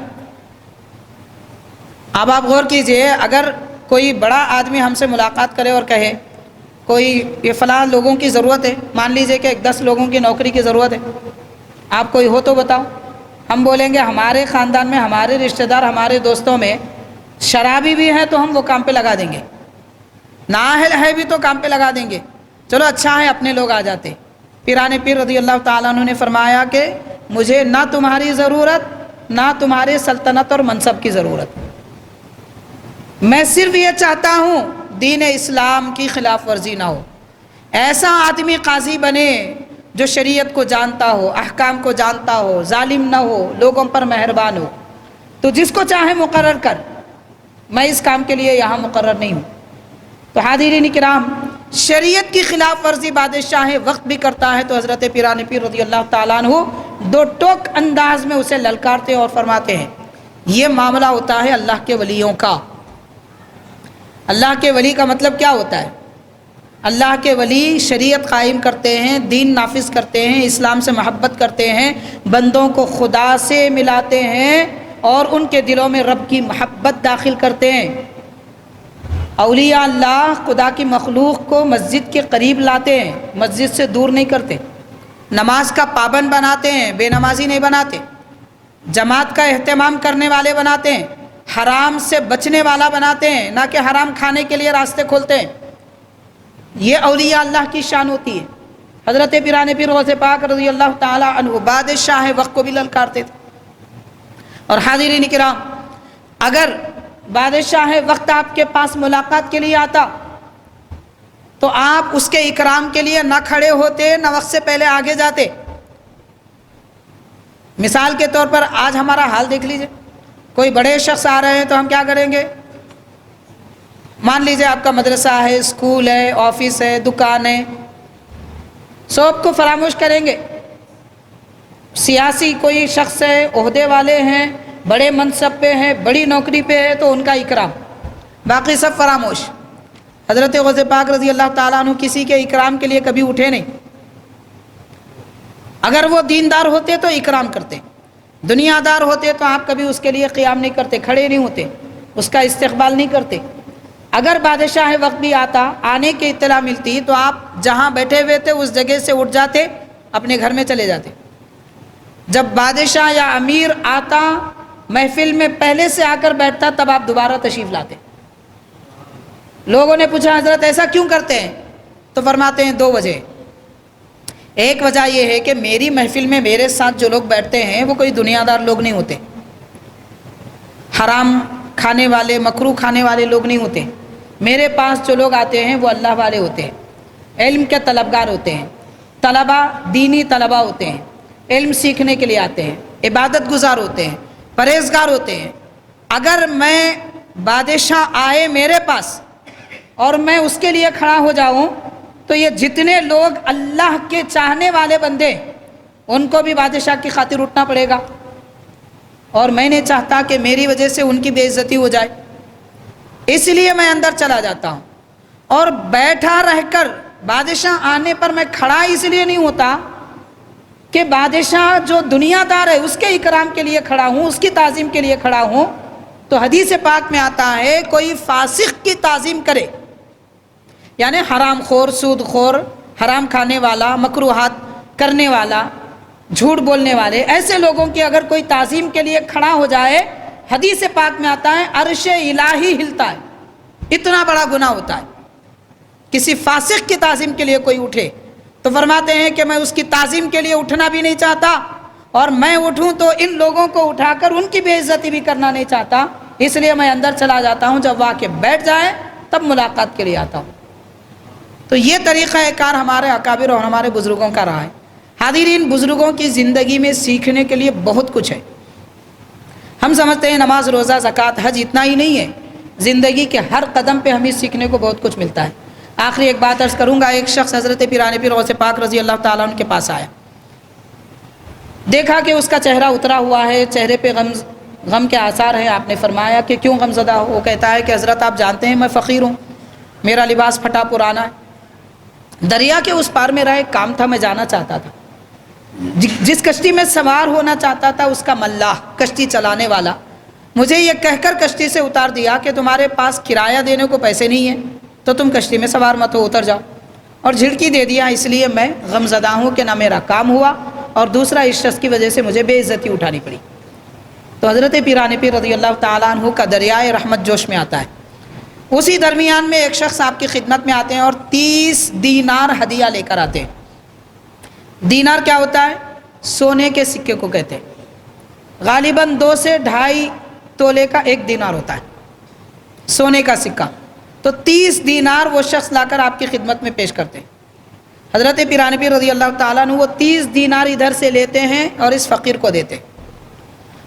اب آپ غور کیجئے، اگر کوئی بڑا آدمی ہم سے ملاقات کرے اور کہے کوئی یہ فلاں لوگوں کی ضرورت ہے، مان لیجئے کہ 10 لوگوں کی نوکری کی ضرورت ہے، آپ کوئی ہو تو بتاؤ، ہم بولیں گے ہمارے خاندان میں، ہمارے رشتہ دار، ہمارے دوستوں میں شرابی بھی ہیں تو ہم وہ کام پہ لگا دیں گے، نااہل ہے بھی تو کام پہ لگا دیں گے، چلو اچھا ہے اپنے لوگ آ جاتے۔ پیران پیر رضی اللہ تعالیٰ عنہ نے فرمایا کہ مجھے نہ تمہاری ضرورت نہ تمہارے سلطنت اور منصب کی ضرورت، میں صرف یہ چاہتا ہوں دین اسلام کی خلاف ورزی نہ ہو، ایسا آدمی قاضی بنے جو شریعت کو جانتا ہو، احکام کو جانتا ہو، ظالم نہ ہو، لوگوں پر مہربان ہو، تو جس کو چاہے مقرر کر، میں اس کام کے لیے یہاں مقرر نہیں ہوں۔ تو حاضرین کرام، شریعت کی خلاف ورزی بادشاہ وقت بھی کرتا ہے تو حضرت پیران پیر رضی اللہ تعالیٰ عنہ دو ٹوک انداز میں اسے للکارتے اور فرماتے ہیں یہ معاملہ ہوتا ہے اللہ کے ولیوں کا۔ اللہ کے ولی کا مطلب کیا ہوتا ہے؟ اللہ کے ولی شریعت قائم کرتے ہیں، دین نافذ کرتے ہیں، اسلام سے محبت کرتے ہیں، بندوں کو خدا سے ملاتے ہیں اور ان کے دلوں میں رب کی محبت داخل کرتے ہیں۔ اولیاء اللہ خدا کی مخلوق کو مسجد کے قریب لاتے ہیں، مسجد سے دور نہیں کرتے، نماز کا پابند بناتے ہیں، بے نمازی نہیں بناتے، جماعت کا اہتمام کرنے والے بناتے ہیں، حرام سے بچنے والا بناتے ہیں، نہ کہ حرام کھانے کے لیے راستے کھولتے ہیں۔ یہ اولیاء اللہ کی شان ہوتی ہے۔ حضرت پیران پیر غوث پاک رضی اللہ تعالی عنہ بادشاہ وقت کو بھی للکارتے تھے۔ اور حاضرین کرام، اگر بادشاہ وقت آپ کے پاس ملاقات کے لیے آتا تو آپ اس کے اکرام کے لیے نہ کھڑے ہوتے، نہ وقت سے پہلے آگے جاتے۔ مثال کے طور پر آج ہمارا حال دیکھ لیجئے، کوئی بڑے شخص آ رہے ہیں تو ہم کیا کریں گے؟ مان لیجئے آپ کا مدرسہ ہے، اسکول ہے، آفس ہے، دکان ہے، سب کو فراموش کریں گے۔ سیاسی کوئی شخص ہے، عہدے والے ہیں، بڑے منصب پہ ہیں، بڑی نوکری پہ ہے تو ان کا اکرام، باقی سب فراموش۔ حضرت غوث پاک رضی اللہ تعالیٰ عنہ کسی کے اکرام کے لیے کبھی اٹھے نہیں۔ اگر وہ دیندار ہوتے تو اکرام کرتے، دنیا دار ہوتے تو آپ کبھی اس کے لیے قیام نہیں کرتے، کھڑے نہیں ہوتے، اس کا استقبال نہیں کرتے۔ اگر بادشاہ وقت بھی آتا، آنے کی اطلاع ملتی تو آپ جہاں بیٹھے ہوئے تھے اس جگہ سے اٹھ جاتے، اپنے گھر میں چلے جاتے۔ جب بادشاہ یا امیر آتا، محفل میں پہلے سے آ کر بیٹھتا، تب آپ دوبارہ تشریف لاتے۔ لوگوں نے پوچھا حضرت ایسا کیوں کرتے ہیں؟ تو فرماتے ہیں 2 وجہ۔ ایک وجہ یہ ہے کہ میری محفل میں میرے ساتھ جو لوگ بیٹھتے ہیں وہ کوئی دنیا دار لوگ نہیں ہوتے، حرام کھانے والے، مکروہ کھانے والے لوگ نہیں ہوتے۔ میرے پاس جو لوگ آتے ہیں وہ اللہ والے ہوتے ہیں، علم کے طلبگار ہوتے ہیں، طلبہ دینی طلبہ ہوتے ہیں، علم سیکھنے کے لیے آتے ہیں، عبادت گزار ہوتے ہیں، پرہیزگار ہوتے ہیں۔ اگر میں بادشاہ آئے میرے پاس اور میں اس کے لیے کھڑا ہو جاؤں تو یہ جتنے لوگ اللہ کے چاہنے والے بندے ان کو بھی بادشاہ کی خاطر اٹھنا پڑے گا، اور میں نہیں چاہتا کہ میری وجہ سے ان کی بے عزتی ہو جائے، اس لیے میں اندر چلا جاتا ہوں۔ اور بیٹھا رہ کر بادشاہ آنے پر میں کھڑا اس لیے نہیں ہوتا کہ بادشاہ جو دنیا دار ہے اس کے اکرام کے لیے کھڑا ہوں، اس کی تعظیم کے لیے کھڑا ہوں۔ تو حدیث پاک میں آتا ہے کوئی فاسق کی تعظیم کرے، یعنی حرام خور، سود خور، حرام کھانے والا، مکروہات کرنے والا، جھوٹ بولنے والے، ایسے لوگوں کی اگر کوئی تعظیم کے لیے کھڑا ہو جائے، حدیث پاک میں آتا ہے عرش الہی ہلتا ہے، اتنا بڑا گناہ ہوتا ہے۔ کسی فاسق کی تعظیم کے لیے کوئی اٹھے تو فرماتے ہیں کہ میں اس کی تعظیم کے لیے اٹھنا بھی نہیں چاہتا، اور میں اٹھوں تو ان لوگوں کو اٹھا کر ان کی بے عزتی بھی کرنا نہیں چاہتا، اس لیے میں اندر چلا جاتا ہوں، جب وہ آ کے بیٹھ جائے تب ملاقات کے لیے آتا ہوں۔ تو یہ طریقہ کار ہمارے اکابر اور ہمارے بزرگوں کا رہا ہے۔ حاضرین، بزرگوں کی زندگی میں سیکھنے کے لیے بہت کچھ ہے۔ ہم سمجھتے ہیں نماز، روزہ، زکوٰۃ، حج اتنا ہی نہیں ہے، زندگی کے ہر قدم پہ ہمیں سیکھنے کو بہت کچھ ملتا ہے۔ آخری ایک بات عرض کروں گا، ایک شخص حضرت پیران پیر غوث پاک رضی اللہ تعالیٰ عنہ کے پاس آیا، دیکھا کہ اس کا چہرہ اترا ہوا ہے، چہرے پہ غم کے آثار ہیں۔ آپ نے فرمایا کہ کیوں غم زدہ ہو؟ وہ کہتا ہے کہ حضرت آپ جانتے ہیں میں فقیر ہوں، میرا لباس پھٹا پرانا ہے، دریا کے اس پار میرا ایک کام تھا، میں جانا چاہتا تھا، جس کشتی میں سوار ہونا چاہتا تھا اس کا ملاح، کشتی چلانے والا، مجھے یہ کہہ کر کشتی سے اتار دیا کہ تمہارے پاس کرایہ دینے کو پیسے نہیں ہیں تو تم کشتی میں سوار مت ہو، اتر جاؤ، اور جھڑکی دے دیا۔ اس لیے میں غم زدہ ہوں کہ نہ میرا کام ہوا، اور دوسرا اس شخص کی وجہ سے مجھے بے عزتی اٹھانی پڑی۔ تو حضرت پیران پیر رضی اللہ تعالیٰ عنہ کا دریائے رحمت جوش میں آتا ہے۔ اسی درمیان میں ایک شخص آپ کی خدمت میں آتے ہیں اور 30 دینار ہدیہ لے کر آتے ہیں۔ دینار کیا ہوتا ہے؟ سونے کے سکے کو کہتے ہیں، غالباً 2 سے 2.5 تولے کا ایک دینار ہوتا ہے سونے کا سکہ۔ تو 30 دینار وہ شخص لا کر آپ کی خدمت میں پیش کرتے ہیں۔ حضرت پیران پیر رضی اللہ تعالیٰ عنہ وہ 30 دینار ادھر سے لیتے ہیں اور اس فقیر کو دیتے ہیں،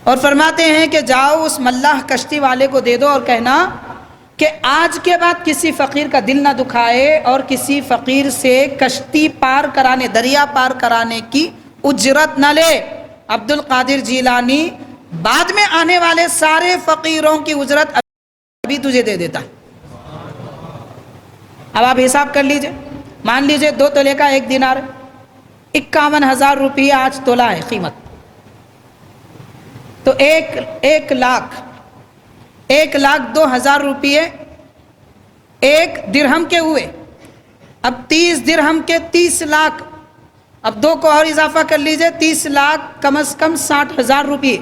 اور فرماتے ہیں کہ جاؤ اس ملاح کشتی والے کو دے دو اور کہنا کہ آج کے بعد کسی فقیر کا دل نہ دکھائے اور کسی فقیر سے کشتی پار کرانے، دریا پار کرانے کی اجرت نہ لے۔ عبد القادر جیلانی بعد میں آنے والے سارے فقیروں کی اجرت ابھی تجھے دے دیتا ہے۔ اب آپ حساب کر لیجئے، مان لیجئے 2 تولے کا ایک دینار 51,000 روپیہ آج تولا ہے قیمت، تو 1,02,000 روپیے ایک درہم کے ہوئے۔ اب 30 درہم کے 30 لاکھ، اب 2 کو اور اضافہ کر لیجئے، 30 لاکھ کم از کم 60,000 روپیے۔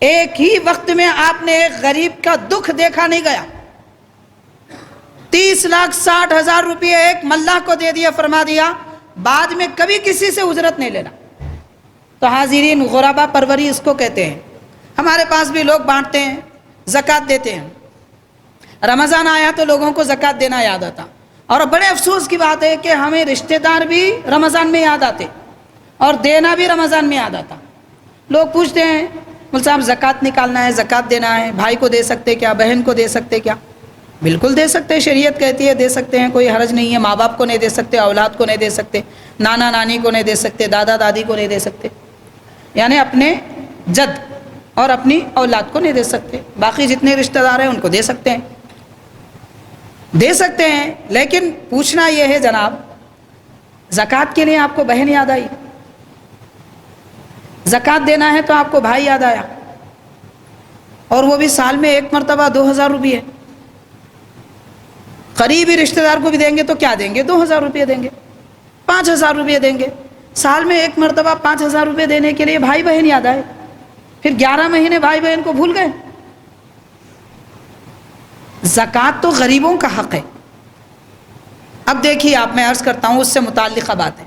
ایک ہی وقت میں آپ نے ایک غریب کا دکھ دیکھا نہیں گیا، 30,60,000 روپیے ایک ملاح کو دے دیا، فرما دیا بعد میں کبھی کسی سے اجرت نہیں لینا۔ تو حاضرین، غربا پروری اس کو کہتے ہیں۔ ہمارے پاس بھی لوگ بانٹتے ہیں، زکوٰۃ دیتے ہیں، رمضان آیا تو لوگوں کو زکوٰۃ دینا یاد آتا، اور بڑے افسوس کی بات ہے کہ ہمیں رشتہ دار بھی رمضان میں یاد آتے اور دینا بھی رمضان میں یاد آتا۔ لوگ پوچھتے ہیں مول صاحب زکوٰۃ نکالنا ہے، زکوٰۃ دینا ہے، بھائی کو دے سکتے کیا، بہن کو دے سکتے کیا؟ بالکل دے سکتے، شریعت کہتی ہے دے سکتے ہیں، کوئی حرج نہیں ہے۔ ماں باپ کو نہیں دے سکتے، اولاد کو نہیں دے سکتے، نانا نانی کو نہیں دے سکتے، دادا دادی کو نہیں دے سکتے، یعنی اپنے جد اور اپنی اولاد کو نہیں دے سکتے، باقی جتنے رشتہ دار ہیں ان کو دے سکتے ہیں، دے سکتے ہیں۔ لیکن پوچھنا یہ ہے جناب، زکوٰۃ کے لیے آپ کو بہن یاد آئی، زکوٰۃ دینا ہے تو آپ کو بھائی یاد آیا، اور وہ بھی سال میں ایک مرتبہ 2,000 روپئے، قریبی رشتہ دار کو بھی دیں گے تو کیا دیں گے؟ 2,000 روپئے دیں گے، 5,000 روپئے دیں گے، سال میں ایک مرتبہ 5,000 روپئے دینے کے لیے بھائی بہن یاد آئے، پھر 11 مہینے بھائی بہن کو بھول گئے۔ زکوٰۃ تو غریبوں کا حق ہے۔ اب دیکھیے آپ، میں عرض کرتا ہوں اس سے متعلقہ بات ہے۔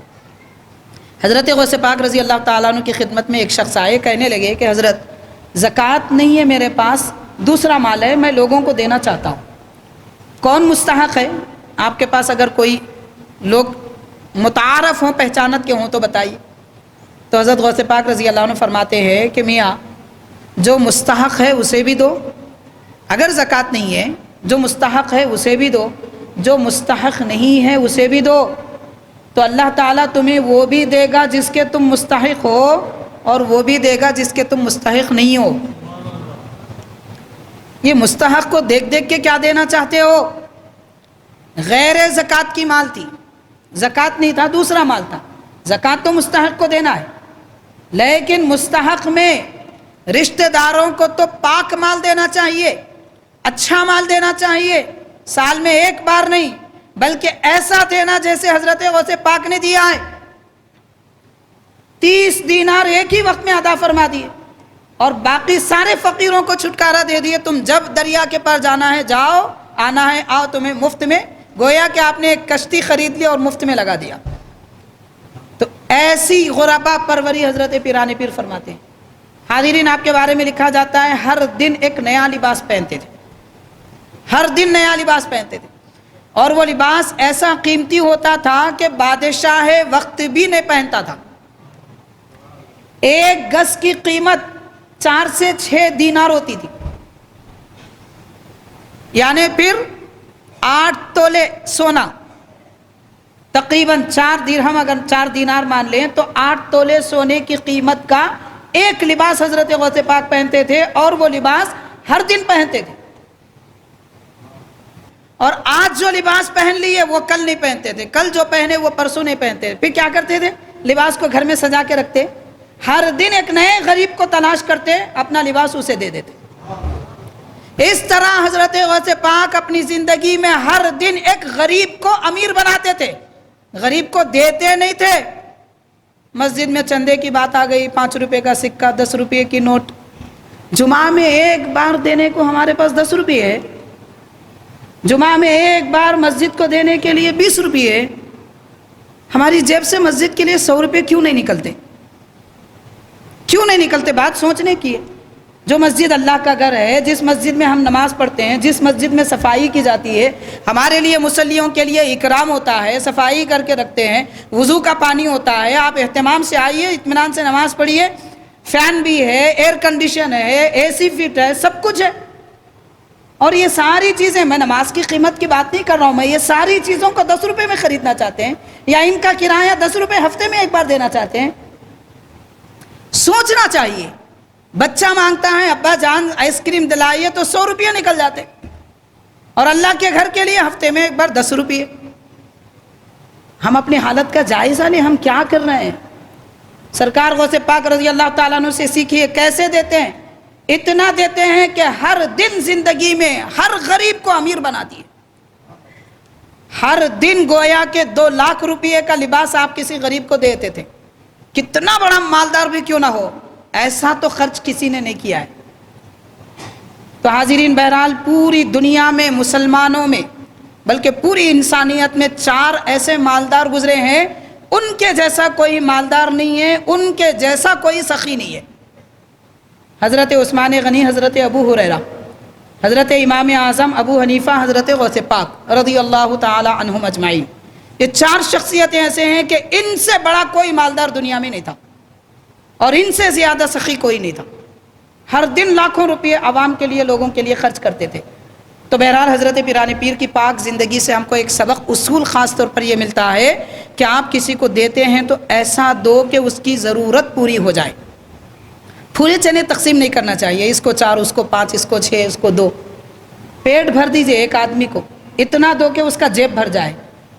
حضرت غوث پاک رضی اللہ تعالیٰ عنہ کی خدمت میں ایک شخص آئے، کہنے لگے کہ حضرت زکوٰۃ نہیں ہے میرے پاس، دوسرا مال ہے، میں لوگوں کو دینا چاہتا ہوں، کون مستحق ہے؟ آپ کے پاس اگر کوئی لوگ متعارف ہوں، پہچانت کے ہوں تو بتائیے۔ تو حضرت غوث پاک رضی اللہ عنہ فرماتے ہیں کہ میاں جو مستحق ہے اسے بھی دو، اگر زکوٰۃ نہیں ہے جو مستحق ہے اسے بھی دو، جو مستحق نہیں ہے اسے بھی دو، تو اللہ تعالیٰ تمہیں وہ بھی دے گا جس کے تم مستحق ہو، اور وہ بھی دے گا جس کے تم مستحق نہیں ہو۔ یہ مستحق کو دیکھ دیکھ کے کیا دینا چاہتے ہو؟ غیر زکوٰۃ کی مال تھی، زکوٰۃ نہیں تھا، دوسرا مال تھا۔ زکوٰۃ تو مستحق کو دینا ہے، لیکن مستحق میں رشتہ داروں کو تو پاک مال دینا چاہیے، اچھا مال دینا چاہیے، سال میں ایک بار نہیں بلکہ ایسا دینا جیسے حضرت غوث پاک نے دیا ہے۔ 30 دینار ایک ہی وقت میں ادا فرما دیے، اور باقی سارے فقیروں کو چھٹکارا دے دیے، تم جب دریا کے پاس جانا ہے جاؤ، آنا ہے آؤ، تمہیں مفت میں، گویا کہ آپ نے ایک کشتی خرید لی اور مفت میں لگا دیا۔ تو ایسی غربا پروری حضرت پیران پیر فرماتے ہیں۔ حاضرین، آپ کے بارے میں لکھا جاتا ہے ہر دن ایک نیا لباس پہنتے تھے، ہر دن نیا لباس پہنتے تھے، اور وہ لباس ایسا قیمتی ہوتا تھا کہ بادشاہ وقت بھی نہیں پہنتا تھا۔ ایک گز کی قیمت 4 سے 6 دینار ہوتی تھی، یعنی پھر 8 تولے سونا، تقریباً 4 درہم، اگر 4 دینار مان لیں تو 8 تولے سونے کی قیمت کا ایک لباس حضرت غوث پاک پہنتے تھے، اور وہ لباس ہر دن پہنتے تھے۔ اور آج جو لباس پہن لیے وہ کل نہیں پہنتے تھے، کل جو پہنے وہ پرسوں نہیں پہنتے تھے۔ پھر کیا کرتے تھے؟ لباس کو گھر میں سجا کے رکھتے، ہر دن ایک نئے غریب کو تلاش کرتے، اپنا لباس اسے دے دیتے۔ اس طرح حضرت غوث پاک اپنی زندگی میں ہر دن ایک غریب کو امیر بناتے تھے، غریب کو دیتے نہیں تھے۔ مسجد میں چندے کی بات آ گئی، 5 روپے کا سکہ، 10 روپے کی نوٹ، جمعہ میں ایک بار دینے کو ہمارے پاس 10 روپے ہے، جمعہ میں ایک بار مسجد کو دینے کے لیے 20 روپے ہے، ہماری جیب سے مسجد کے لیے 100 روپے کیوں نہیں نکلتے؟ کیوں نہیں نکلتے؟ بات سوچنے کی ہے۔ جو مسجد اللہ کا گھر ہے، جس مسجد میں ہم نماز پڑھتے ہیں، جس مسجد میں صفائی کی جاتی ہے، ہمارے لیے مصلیوں کے لیے اکرام ہوتا ہے، صفائی کر کے رکھتے ہیں، وضو کا پانی ہوتا ہے، آپ اہتمام سے آئیے، اطمینان سے نماز پڑھیے، فین بھی ہے، ایئر کنڈیشن ہے، اے سی فٹ ہے، سب کچھ ہے۔ اور یہ ساری چیزیں، میں نماز کی قیمت کی بات نہیں کر رہا ہوں، میں یہ ساری چیزوں کو 10 روپے میں خریدنا چاہتے ہیں، یا ان کا کرایہ 10 روپے ہفتے میں ایک بار دینا چاہتے ہیں۔ سوچنا چاہیے۔ بچہ مانگتا ہے ابا جان آئس کریم دلائیے تو 100 روپے نکل جاتے، اور اللہ کے گھر کے لیے ہفتے میں ایک بار 10 روپے۔ ہم اپنی حالت کا جائزہ لیں، ہم کیا کر رہے ہیں؟ سرکار غوث پاک رضی اللہ تعالیٰ عنہ سے سیکھیے، کیسے دیتے ہیں؟ اتنا دیتے ہیں کہ ہر دن زندگی میں ہر غریب کو امیر بنا دیے۔ ہر دن گویا کہ 2 لاکھ روپے کا لباس آپ کسی غریب کو دیتے تھے، کتنا بڑا مالدار بھی کیوں نہ ہو، ایسا تو خرچ کسی نے نہیں کیا ہے۔ تو حاضرین، بہرحال پوری دنیا میں، مسلمانوں میں، بلکہ پوری انسانیت میں 4 ایسے مالدار گزرے ہیں، ان کے جیسا کوئی مالدار نہیں ہے، ان کے جیسا کوئی سخی نہیں ہے۔ حضرت عثمان غنی، حضرت ابو ہریرہ، حضرت امام اعظم ابو حنیفہ، حضرت غوث پاک رضی اللہ تعالی عنہم اجمعین، یہ 4 شخصیتیں ایسے ہیں کہ ان سے بڑا کوئی مالدار دنیا میں نہیں تھا، اور ان سے زیادہ سخی کوئی نہیں تھا۔ ہر دن لاکھوں روپے عوام کے لیے، لوگوں کے لیے خرچ کرتے تھے۔ تو بہرحال حضرت پیران پیر کی پاک زندگی سے ہم کو ایک سبق، اصول خاص طور پر یہ ملتا ہے کہ آپ کسی کو دیتے ہیں تو ایسا دو کہ اس کی ضرورت پوری ہو جائے۔ پھولے چنے تقسیم نہیں کرنا چاہیے، اس کو 4، اس کو 5، اس کو 6، اس کو 2۔ پیٹ بھر دیجئے ایک آدمی کو، اتنا دو کہ اس کا جیب بھر جائے،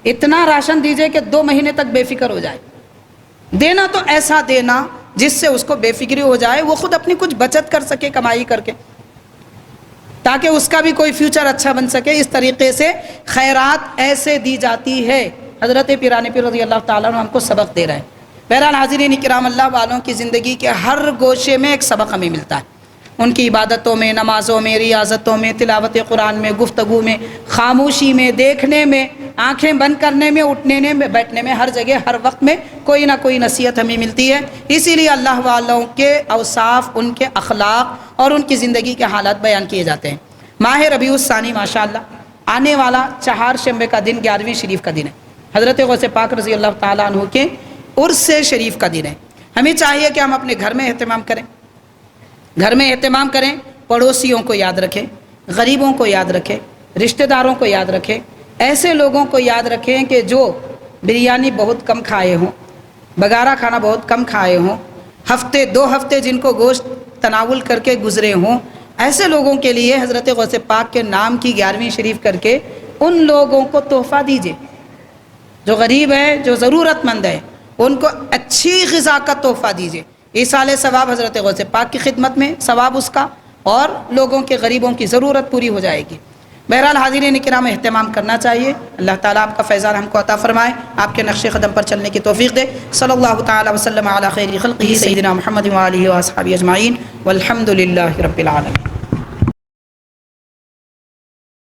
اتنا راشن دیجئے کہ 2 مہینے تک بے فکر ہو جائے۔ دینا تو ایسا دینا جس سے اس کو بے فکری ہو جائے، وہ خود اپنی کچھ بچت کر سکے، کمائی کر کے، تاکہ اس کا بھی کوئی فیوچر اچھا بن سکے۔ اس طریقے سے خیرات ایسے دی جاتی ہے۔ حضرت پیران پیر رضی اللہ تعالیٰ عنہ ہم کو سبق دے رہے ہیں۔ بہرحال حاضرین کرام، اللہ والوں کی زندگی کے ہر گوشے میں ایک سبق ہمیں ملتا ہے، ان کی عبادتوں میں، نمازوں میں، ریاضتوں میں، تلاوت قرآن میں، گفتگو میں، خاموشی میں، دیکھنے میں، آنکھیں بند کرنے میں، اٹھنے میں، بیٹھنے میں، ہر جگہ ہر وقت میں کوئی نہ کوئی نصیحت ہمیں ملتی ہے۔ اسی لیے اللہ والوں کے اوصاف، ان کے اخلاق اور ان کی زندگی کے حالات بیان کیے جاتے ہیں۔ ماہ ربیع الثانی ماشاءاللہ آنے والا 4 شنبے کا دن 11ویں شریف کا دن ہے، حضرت غوث پاک رضی اللہ تعالیٰ عنہ کے عرس شریف کا دن ہے۔ ہمیں چاہیے کہ ہم اپنے گھر میں اہتمام کریں، گھر میں اہتمام کریں، پڑوسیوں کو یاد رکھیں، غریبوں کو یاد رکھیں، رشتہ داروں کو یاد رکھیں، ایسے لوگوں کو یاد رکھیں کہ جو بریانی بہت کم کھائے ہوں، بگارہ کھانا بہت کم کھائے ہوں، ہفتے 2 ہفتے جن کو گوشت تناول کر کے گزرے ہوں، ایسے لوگوں کے لیے حضرت غوث پاک کے نام کی 11ویں شریف کر کے ان لوگوں کو تحفہ دیجئے، جو غریب ہے، جو ضرورت مند ہے، ان کو اچھی غذا کا تحفہ دیجئے۔ ایصال ثواب حضرت غوث پاک کی خدمت میں ثواب اس کا، اور لوگوں کے غریبوں کی ضرورت پوری ہو جائے گی۔ بہرحال حاضرین کرام اہتمام کرنا چاہیے۔ اللہ تعالیٰ آپ کا فیضان ہم کو عطا فرمائے، آپ کے نقش قدم پر چلنے کی توفیق دے۔ صلی اللہ تعالیٰ وسلم علی خیر خلقہ سیدنا محمد وآلہ واصحابہ اجمعین والحمد للہ رب العالمین۔